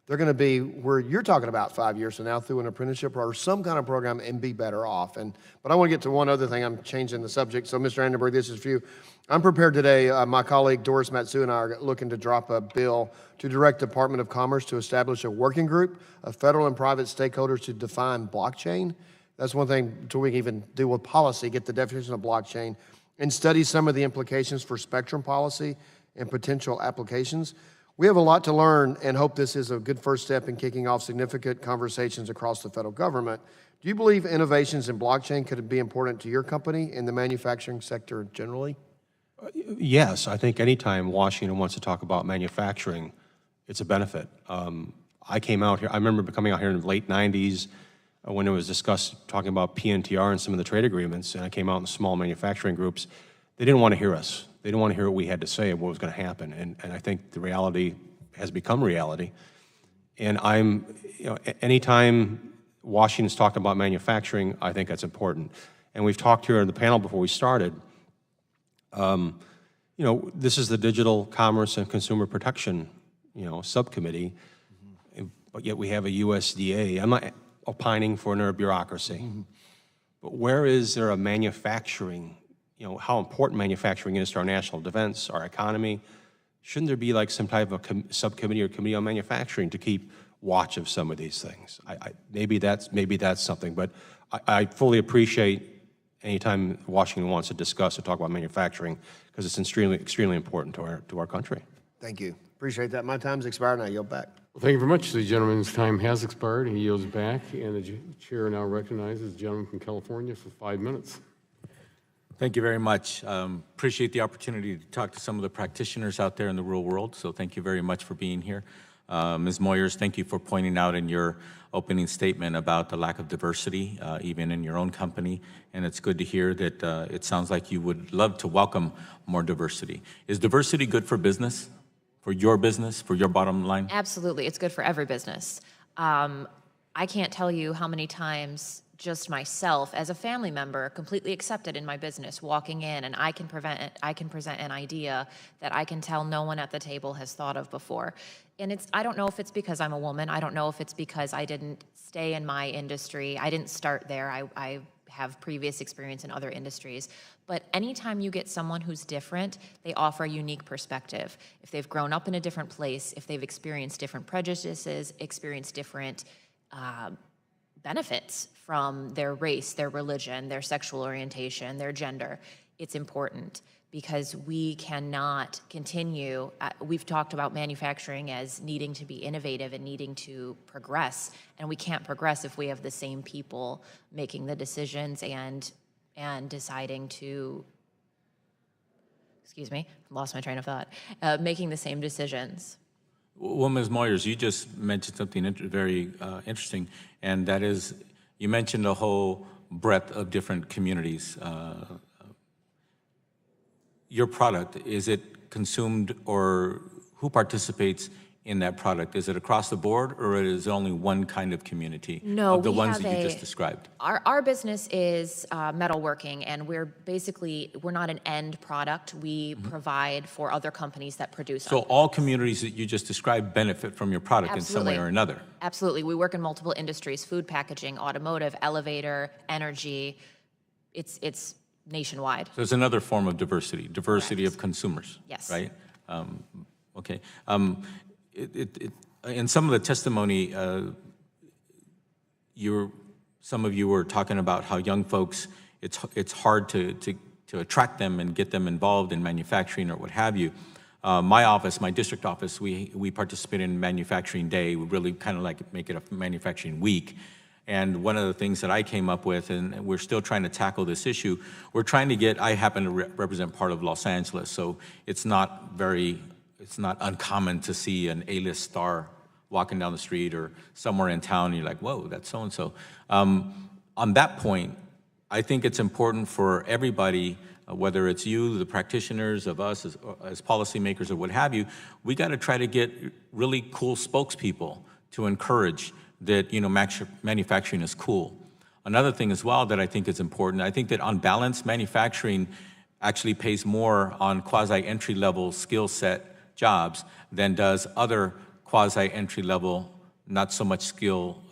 S12: they're going to be where you're talking about 5 years from now through an apprenticeship or some kind of program and be better off. But I want to get to one other thing. I'm changing the subject. So, Mr. Anderberg, this is for you. I'm prepared today. My colleague Doris Matsu and I are looking to drop a bill to direct the Department of Commerce to establish a working group of federal and private stakeholders to define blockchain. That's one thing until we can even deal with policy, get the definition of blockchain, and study some of the implications for spectrum policy and potential applications. We have a lot to learn and hope this is a good first step in kicking off significant conversations across the federal government. Do you believe innovations in blockchain could be important to your company and the manufacturing sector generally?
S9: Yes, I think anytime Washington wants to talk about manufacturing, it's a benefit. I came out here, I remember coming out here in the late 90s when it was discussed talking about PNTR and some of the trade agreements, and I came out in small manufacturing groups. They didn't want to hear us. They didn't want to hear what we had to say and what was going to happen. And I think the reality has become reality. And anytime Washington's talking about manufacturing, I think that's important. And we've talked here on the panel before we started. This is the Digital Commerce and Consumer Protection, Subcommittee, but yet we have a USDA. I'm not opining for another bureaucracy, but where is there a manufacturing, how important manufacturing is to our national defense, our economy? Shouldn't there be like some type of subcommittee or committee on manufacturing to keep watch of some of these things? Maybe that's something, but I fully appreciate anytime Washington wants to discuss or talk about manufacturing, because it's extremely important to our country.
S12: Thank you. Appreciate that. My time's expired, and I yield back.
S1: Well, thank you very much. The gentleman's time has expired. He yields back, and the chair now recognizes the gentleman from California for 5 minutes.
S13: Thank you very much. Appreciate the opportunity to talk to some of the practitioners out there in the real world, so thank you very much for being here. Ms. Moyers, thank you for pointing out in your opening statement about the lack of diversity, even in your own company, and it's good to hear that it sounds like you would love to welcome more diversity. Is diversity good for business, for your bottom line?
S6: Absolutely, it's good for every business. I can't tell you how many times just myself as a family member, completely accepted in my business, walking in, and I can present an idea that I can tell no one at the table has thought of before. And I don't know if it's because I'm a woman. I don't know if it's because I didn't stay in my industry. I didn't start there. I have previous experience in other industries. But anytime you get someone who's different, they offer a unique perspective. If they've grown up in a different place, if they've experienced different prejudices, experienced different benefits from their race, their religion, their sexual orientation, their gender, it's important, because we cannot continue. We've talked about manufacturing as needing to be innovative and needing to progress, and we can't progress if we have the same people making the decisions and deciding to, excuse me, lost my train of thought, making the same decisions.
S13: Well, Ms. Moyers, you just mentioned something very interesting, and that is, you mentioned a whole breadth of different communities. Your product, is it consumed, or who participates in that product? Is it across the board, or is it only one kind of community of the ones that you just described?
S6: Our business is metalworking, and we're not an end product. We provide for other companies that produce.
S13: So all communities that you just described benefit from your product in some way or another?
S6: Absolutely. We work in multiple industries: food packaging, automotive, elevator, energy. It's nationwide.
S13: So it's another form of diversity of consumers.
S6: Yes.
S13: Right? Okay. In some of the testimony, some of you were talking about how young folks, it's hard to attract them and get them involved in manufacturing or what have you. My office, my district office, we participate in Manufacturing Day. We really kind of like make it a manufacturing week. And one of the things that I came up with, and we're still trying to tackle this issue, we're trying to get, I happen to represent part of Los Angeles, so it's not uncommon to see an A-list star walking down the street or somewhere in town, and you're like, whoa, that's so-and-so. On that point, I think it's important for everybody, whether it's you, the practitioners, of us as policymakers or what have you, we got to try to get really cool spokespeople to encourage that, manufacturing is cool. Another thing as well that I think is important, I think that on balance, manufacturing actually pays more on quasi-entry-level skill set jobs than does other quasi-entry-level, not so much skill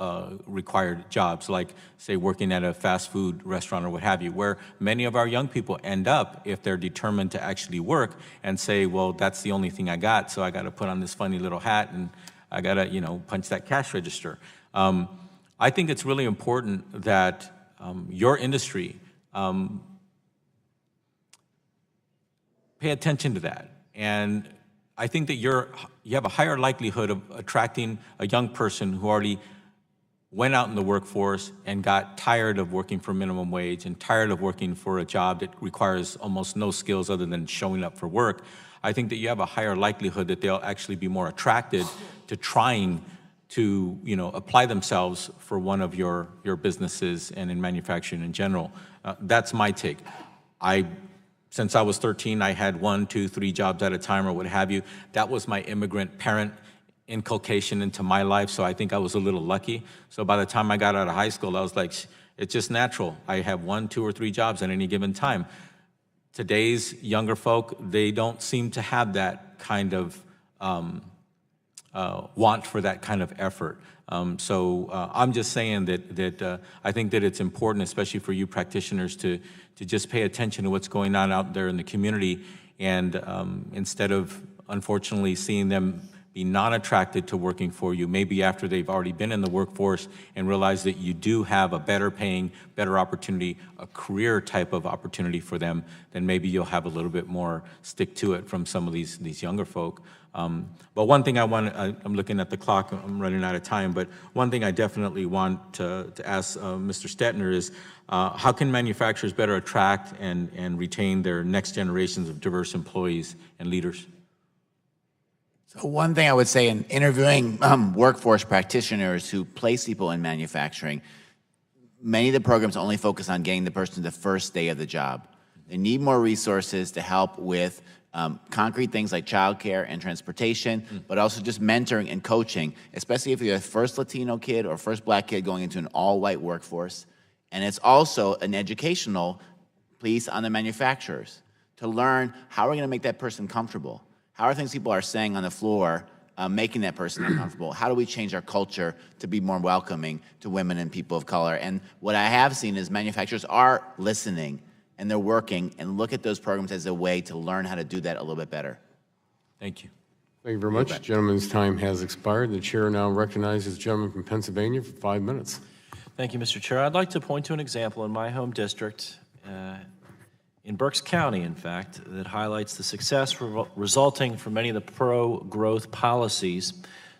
S13: required jobs, like, say, working at a fast food restaurant or what have you, where many of our young people end up if they're determined to actually work and say, well, that's the only thing I got, so I got to put on this funny little hat and I got to, punch that cash register. I think it's really important that your industry pay attention to that. And I think that you have a higher likelihood of attracting a young person who already went out in the workforce and got tired of working for minimum wage and tired of working for a job that requires almost no skills other than showing up for work. I think that you have a higher likelihood that they'll actually be more attracted to trying to, apply themselves for one of your businesses and in manufacturing in general. That's my take. Since I was 13, I had 1, 2, 3 jobs at a time or what have you. That was my immigrant parent inculcation into my life, so I think I was a little lucky. So by the time I got out of high school, I was like, it's just natural. I have 1, 2, or 3 jobs at any given time. Today's younger folk, they don't seem to have that kind of want for that kind of effort. So I'm just saying that I think that it's important, especially for you practitioners, to just pay attention to what's going on out there in the community, and instead of, unfortunately, seeing them be non-attracted to working for you, maybe after they've already been in the workforce, and realize that you do have a better paying, better opportunity, a career type of opportunity for them, then maybe you'll have a little bit more stick to it from some of these younger folk. But one thing I'm looking at the clock, I'm running out of time, but one thing I definitely want to ask Mr. Stetner is, how can manufacturers better attract and retain their next generations of diverse employees and leaders?
S8: So one thing I would say in interviewing workforce practitioners who place people in manufacturing, many of the programs only focus on getting the person to the first day of the job. They need more resources to help with concrete things like childcare and transportation, but also just mentoring and coaching, especially if you're the first Latino kid or first Black kid going into an all-white workforce. And it's also an educational piece on the manufacturers to learn how we're going to make that person comfortable. How are things people are saying on the floor making that person uncomfortable? How do we change our culture to be more welcoming to women and people of color? And what I have seen is manufacturers are listening and they're working and look at those programs as a way to learn how to do that a little bit better.
S13: Thank you.
S1: Thank you very much. Gentleman's time has expired. The chair now recognizes the gentleman from Pennsylvania for 5 minutes.
S14: Thank you, Mr. Chair. I'd like to point to an example in my home district, in Berks County, in fact, that highlights the success resulting from many of the pro-growth policies,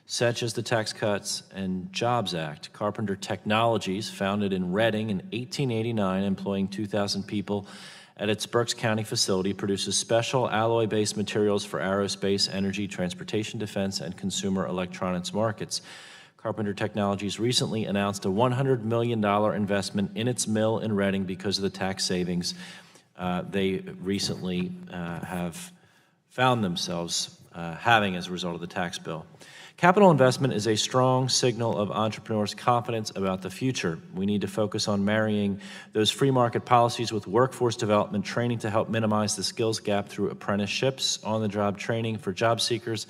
S14: such as the Tax Cuts and Jobs Act. Carpenter Technologies, founded in Reading in 1889, employing 2,000 people at its Berks County facility, produces special alloy-based materials for aerospace, energy, transportation, defense, and consumer electronics markets. Carpenter Technologies recently announced a $100 million investment in its mill in Reading because of the tax savings they recently have found themselves having as a result of the tax bill. Capital investment is a strong signal of entrepreneurs' confidence about the future. We need to focus on marrying those free market policies with workforce development training to help minimize the skills gap through apprenticeships, on-the-job training for job seekers,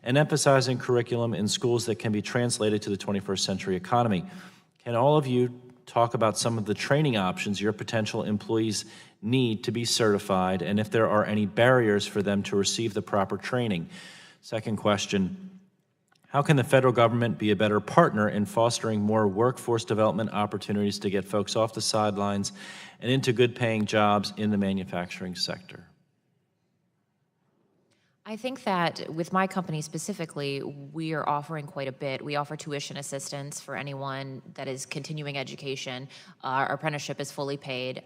S14: and emphasizing curriculum in schools that can be translated to the 21st century economy. Can all of you talk about some of the training options your potential employees need to be certified, and if there are any barriers for them to receive the proper training? Second question, how can the federal government be a better partner in fostering more workforce development opportunities to get folks off the sidelines and into good-paying jobs in the manufacturing sector?
S6: I think that with my company specifically, we are offering quite a bit. We offer tuition assistance for anyone that is continuing education. Our apprenticeship is fully paid.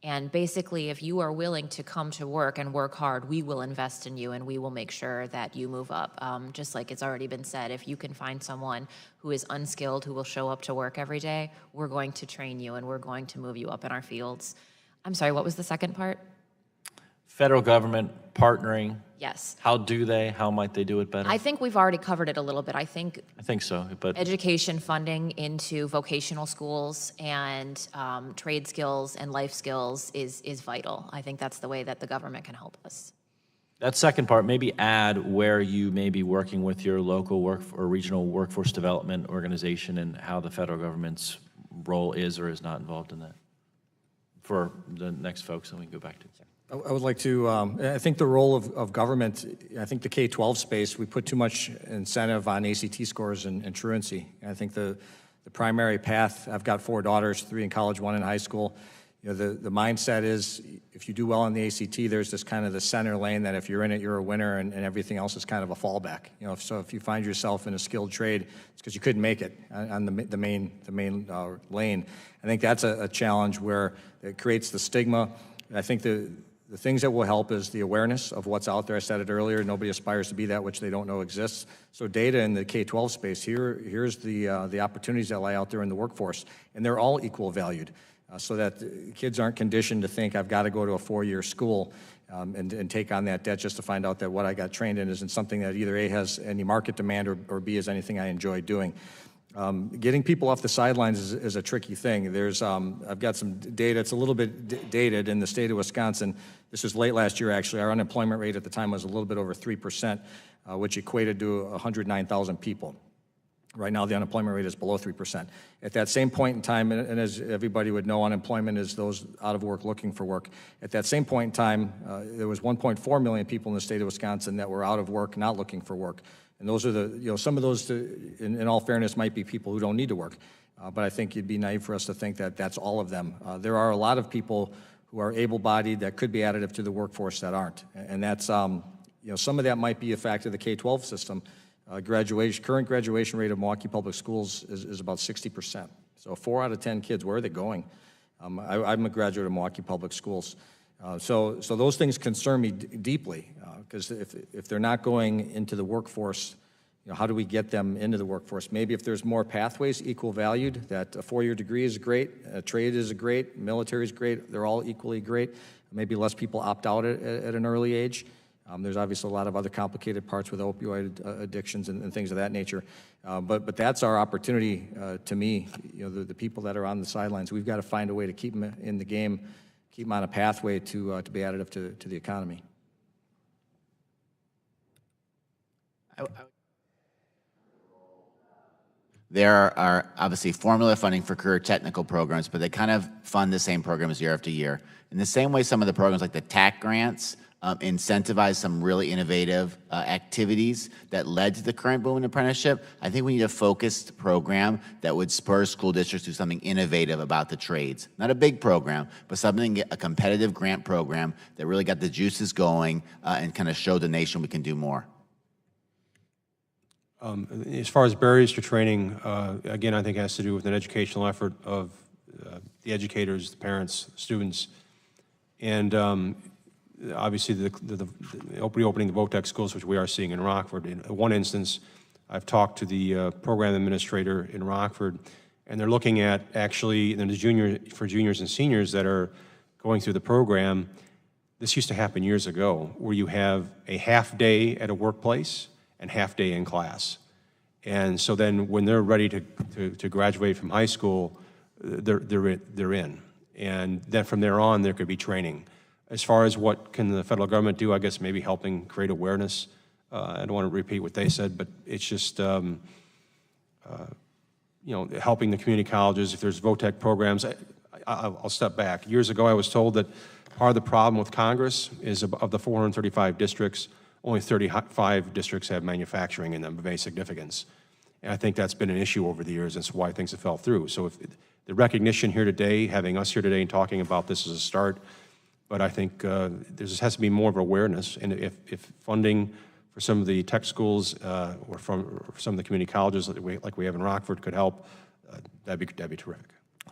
S6: And basically, if you are willing to come to work and work hard, we will invest in you and we will make sure that you move up. Just like it's already been said, if you can find someone who is unskilled, who will show up to work every day, we're going to train you and we're going to move you up in our fields. I'm sorry, what was the second part?
S14: Federal government partnering.
S6: Yes.
S14: How do they? How might they do it better?
S6: I think we've already covered it a little bit. I think
S14: so, but
S6: education funding into vocational schools and trade skills and life skills is vital. I think that's the way that the government can help us.
S14: that second part, maybe add where you may be working with your local work or regional workforce development organization and how the federal government's role is or is not involved in that for the next folks, and we can go back to.
S7: I would like to, I think the role of government, I think the K-12 space, we put too much incentive on ACT scores and truancy. And I think the primary path, I've got 4 daughters, 3 in college, 1 in high school. You know, the mindset is if you do well on the ACT, there's this kind of the center lane that if you're in it, you're a winner, and everything else is kind of a fallback. You know, so if you find yourself in a skilled trade, it's because you couldn't make it on the main lane. I think that's a challenge where it creates the stigma. And I think the things that will help is the awareness of what's out there. I said it earlier, nobody aspires to be that which they don't know exists. So data in the K-12 space, here's the opportunities that lie out there in the workforce, and they're all equal valued, so that kids aren't conditioned to think I've got to go to a 4-year school and take on that debt just to find out that what I got trained in isn't something that either A, has any market demand, or B, is anything I enjoy doing. Getting people off the sidelines is a tricky thing. There's, I've got some data, it's a little bit dated in the state of Wisconsin. This was late last year, actually. Our unemployment rate at the time was a little bit over 3%, which equated to 109,000 people. Right now, the unemployment rate is below 3%. At that same point in time, and as everybody would know, unemployment is those out of work looking for work. At that same point in time, there was 1.4 million people in the state of Wisconsin that were out of work, not looking for work. And those are the, you know, some of those, in all fairness, might be people who don't need to work. But I think it'd be naive for us to think that that's all of them. There are a lot of people who are able-bodied that could be additive to the workforce that aren't. And that's, you know, some of that might be a fact of the K-12 system. Current graduation rate of Milwaukee Public Schools is about 60%. So 4 out of 10 kids, where are they going? I'm a graduate of Milwaukee Public Schools. So those things concern me deeply, because if they're not going into the workforce, you know, how do we get them into the workforce? Maybe if there's more pathways equal valued, that a 4-year degree is great, a trade is great, military is great, they're all equally great. Maybe less people opt out at an early age. There's obviously a lot of other complicated parts with opioid addictions and things of that nature. But that's our opportunity to me, the people that are on the sidelines. We've got to find a way to keep them in the game, keep them on a pathway to be additive to the economy.
S8: There are obviously formula funding for career technical programs, but they kind of fund the same programs year after year. In the same way, some of the programs like the TAC grants incentivize some really innovative activities that led to the current boom in apprenticeship. I think we need a focused program that would spur school districts to do something innovative about the trades. Not a big program, but a competitive grant program that really got the juices going and kind of showed the nation we can do more.
S9: As far as barriers to training, again, I think it has to do with an educational effort of the educators, the parents, students, and obviously the reopening the VOTEC schools, which we are seeing in Rockford. In one instance, I've talked to the program administrator in Rockford, and they're looking at actually for juniors and seniors that are going through the program. This used to happen years ago, where you have a half day at a workplace and half day in class. And so then when they're ready to graduate from high school, they're in. And then from there on, there could be training. As far as what can the federal government do, I guess maybe helping create awareness. I don't want to repeat what they said, but it's just, helping the community colleges. If there's VOTEC programs, I'll step back. Years ago, I was told that part of the problem with Congress is of the 435 districts, only 35 districts have manufacturing in them of any significance. And I think that's been an issue over the years. That's why things have fell through. So if the recognition here today, having us here today and talking about this is a start, but I think there has to be more of awareness. And if funding for some of the tech schools or from some of the community colleges like we have in Rockford could help, that'd be terrific.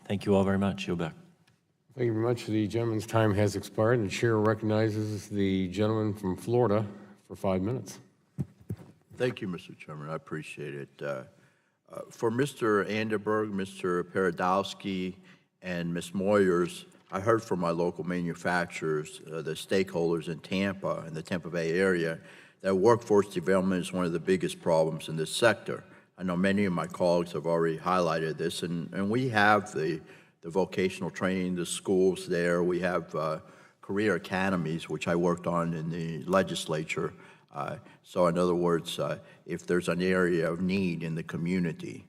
S14: Thank you all very much. Yield back.
S1: Thank you very much. The gentleman's time has expired, and the chair recognizes the gentleman from Florida for 5 minutes.
S15: Thank you, Mr. Chairman. I appreciate it. For Mr. Anderberg, Mr. Paradowski, and Ms. Moyers, I heard from my local manufacturers, the stakeholders in Tampa and the Tampa Bay area, that workforce development is one of the biggest problems in this sector. I know many of my colleagues have already highlighted this, and we have the vocational training, the schools there. We have career academies, which I worked on in the legislature. So in other words, if there's an area of need in the community,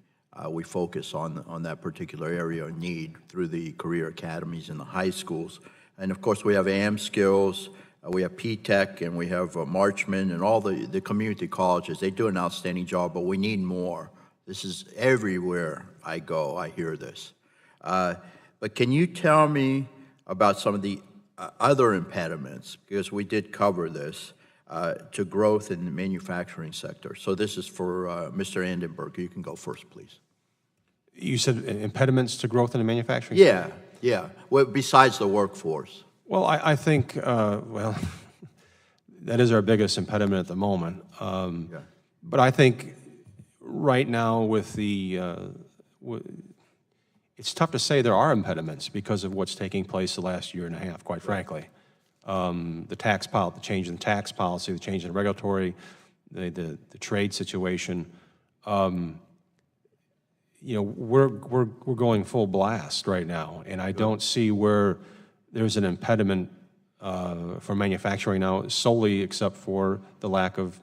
S15: we focus on that particular area of need through the career academies in the high schools. And of course, we have AM Skills, we have P-Tech, and we have Marchman, and all the community colleges. They do an outstanding job, but we need more. This is everywhere I go, I hear this. But can you tell me about some of the other impediments, because we did cover this, to growth in the manufacturing sector? So this is for Mr. Anderberg. You can go first, please.
S9: You said impediments to growth in the manufacturing
S15: sector? Yeah. Well, besides the workforce.
S9: Well, I think, that is our biggest impediment at the moment. But I think right now with it's tough to say there are impediments because of what's taking place the last year and a half, quite frankly. The change in tax policy, the change in regulatory, the trade situation. We're going full blast right now, and I don't see where there's an impediment for manufacturing now solely except for the lack of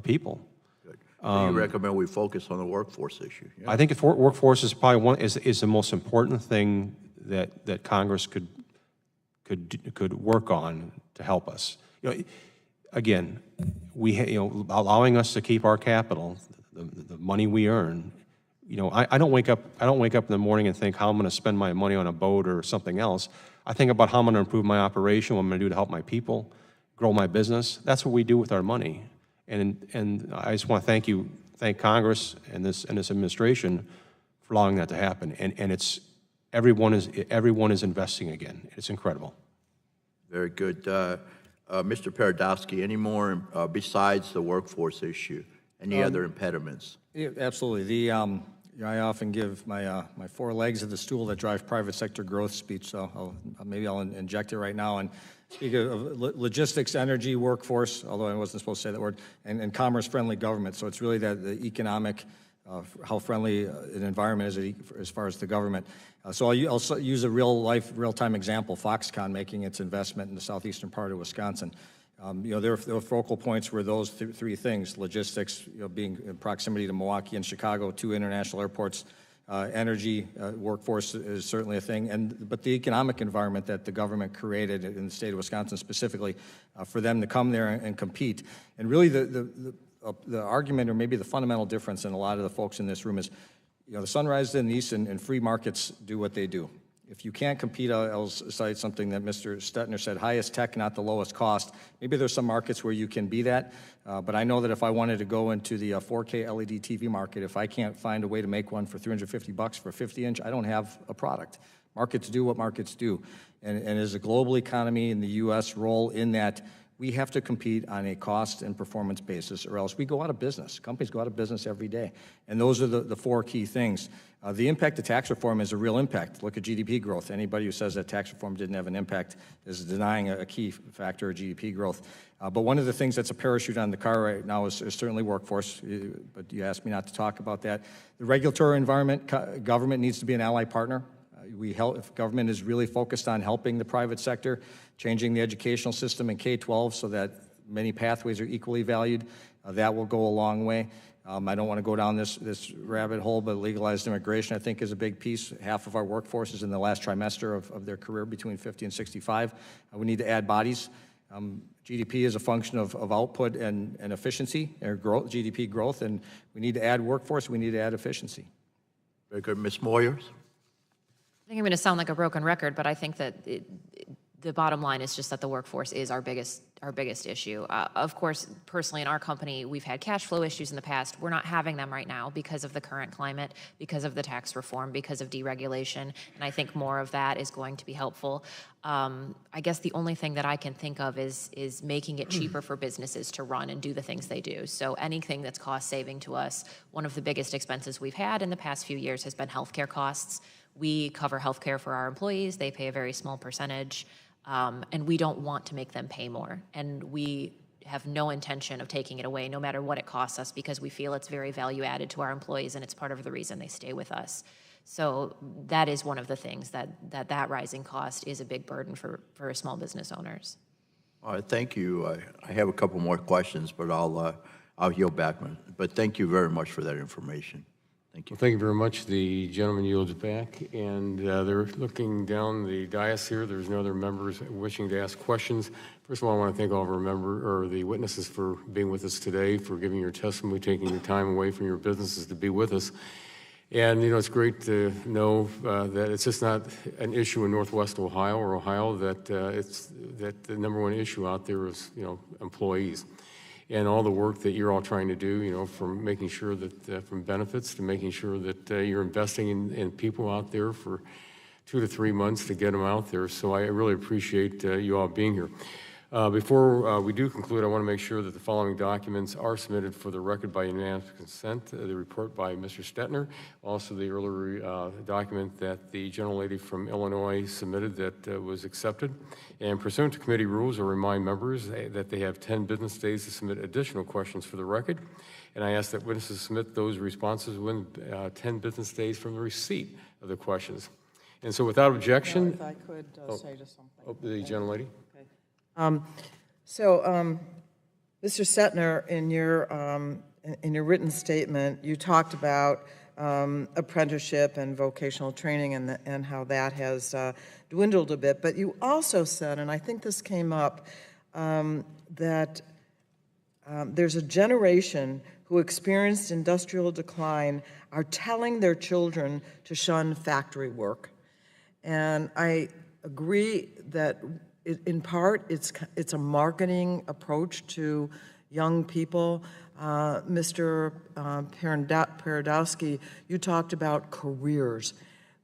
S9: people.
S15: Good. So you recommend we focus on the workforce issue? Yeah.
S9: I think workforce is probably is the most important thing that Congress could work on to help us. Again, allowing us to keep our capital, the money we earn. I don't wake up in the morning and think how I'm going to spend my money on a boat or something else. I think about how I'm going to improve my operation, what I'm going to do to help my people, grow my business. That's what we do with our money. And I just want to thank Congress and this administration for allowing that to happen. And it's everyone is investing again. It's incredible.
S15: Very good. Mr. Paradowski, any more besides the workforce issue? Any other impediments?
S7: Yeah, absolutely. I often give my my four legs of the stool that drive private sector growth speech, so maybe I'll inject it right now. And speak of logistics, energy, workforce, although I wasn't supposed to say that word, and commerce-friendly government. So it's really that the economic, how friendly an environment is as far as the government. So I'll use a real-time example, Foxconn making its investment in the southeastern part of Wisconsin. Their focal points were those three things: logistics, being in proximity to Milwaukee and Chicago, two international airports. Energy, workforce is certainly a thing, but the economic environment that the government created in the state of Wisconsin specifically, for them to come there and compete. And really, the argument, or maybe the fundamental difference in a lot of the folks in this room is, the sun rises in the east, and free markets do what they do. If you can't compete, I'll cite something that Mr. Stettner said, highest tech, not the lowest cost. Maybe there's some markets where you can be that, but I know that if I wanted to go into the 4K LED TV market, if I can't find a way to make one for $350 for a 50-inch, I don't have a product. Markets do what markets do. And as a global economy and the U.S. role in that, we have to compete on a cost and performance basis, or else we go out of business. Companies go out of business every day. And those are the four key things. The impact of tax reform is a real impact. Look at GDP growth. Anybody who says that tax reform didn't have an impact is denying a key factor of GDP growth. But one of the things that's a parachute on the car right now is certainly workforce, but you asked me not to talk about that. The regulatory environment, government needs to be an ally partner. If government is really focused on helping the private sector, changing the educational system in K-12 so that many pathways are equally valued, that will go a long way. I don't want to go down this rabbit hole, but legalized immigration, I think, is a big piece. Half of our workforce is in the last trimester of their career between 50 and 65. We need to add bodies. GDP is a function of output and efficiency, or growth, GDP growth, and we need to add workforce, we need to add efficiency.
S15: Very good. Ms. Moyers?
S6: I think I'm going to sound like a broken record, but I think that the bottom line is just that the workforce is our biggest issue. Of course, personally in our company, we've had cash flow issues in the past. We're not having them right now because of the current climate, because of the tax reform, because of deregulation, and I think more of that is going to be helpful. I guess the only thing that I can think of is making it cheaper for businesses to run and do the things they do. So anything that's cost saving to us. One of the biggest expenses we've had in the past few years has been healthcare costs. We cover healthcare for our employees. They pay a very small percentage, and we don't want to make them pay more. And we have no intention of taking it away, no matter what it costs us, because we feel it's very value added to our employees, and it's part of the reason they stay with us. So that is one of the things that rising cost is a big burden for small business owners.
S15: All right, thank you. I have a couple more questions, but I'll yield back. But thank you very much for that information. Thank you.
S1: Well, thank you very much. The gentleman yields back, and they're looking down the dais here. There's no other members wishing to ask questions. First of all, I want to thank all of our the witnesses for being with us today, for giving your testimony, taking your time away from your businesses to be with us. And, it's great to know that it's just not an issue in Northwest Ohio or Ohio, that that the number one issue out there is, employees. And all the work that you're all trying to do, from making sure that, from benefits to making sure that you're investing in people out there for 2 to 3 months to get them out there. So I really appreciate you all being here. Before we do conclude, I want to make sure that the following documents are submitted for the record by unanimous consent. The report by Mr. Stettner, also the earlier document that the gentlelady from Illinois submitted that was accepted. And pursuant to committee rules, I remind members that they have 10 business days to submit additional questions for the record. And I ask that witnesses submit those responses within 10 business days from the receipt of the questions. And so without objection...
S5: If I could say just something.
S1: Oh, the gentlelady.
S5: Mr. Stettner, in your written statement, you talked about apprenticeship and vocational training and how that has dwindled a bit. But you also said, and I think this came up, that there's a generation who experienced industrial decline are telling their children to shun factory work. And I agree that in part, it's a marketing approach to young people. Mr. Paradowski, you talked about careers,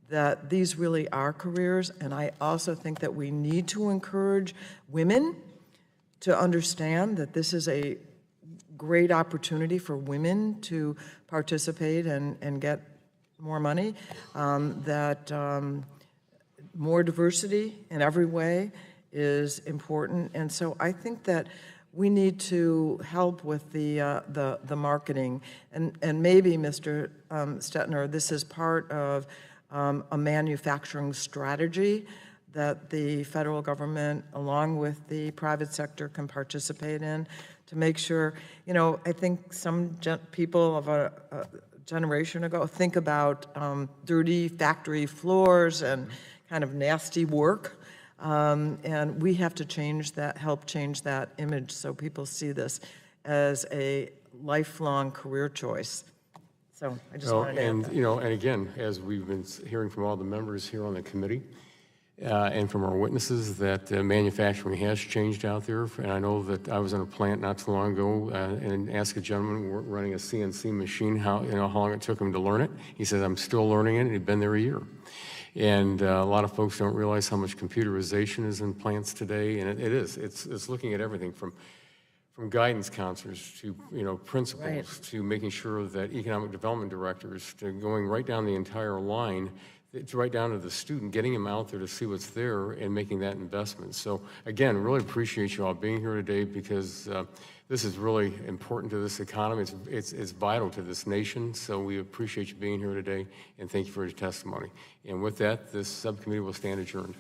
S5: that these really are careers, and I also think that we need to encourage women to understand that this is a great opportunity for women to participate and get more money, that more diversity in every way is important. And so I think that we need to help with the marketing. And maybe, Mr. Stetner, this is part of a manufacturing strategy that the federal government, along with the private sector, can participate in to make sure, I think some people of a generation ago think about dirty factory floors and kind of nasty work. And we have to change that, help change that image so people see this as a lifelong career choice. So I just wanted to add that.
S1: And again, as we've been hearing from all the members here on the committee and from our witnesses, that manufacturing has changed out there. And I know that I was in a plant not too long ago and asked a gentleman running a CNC machine how long it took him to learn it. He said, I'm still learning it, and he'd been there a year. And a lot of folks don't realize how much computerization is in plants today, and it is. It's looking at everything from guidance counselors to principals to making sure that economic development directors to going right down the entire line, right down to the student, getting them out there to see what's there and making that investment. So again, really appreciate you all being here today because this is really important to this economy. It's vital to this nation. So we appreciate you being here today and thank you for your testimony. And with that, this subcommittee will stand adjourned.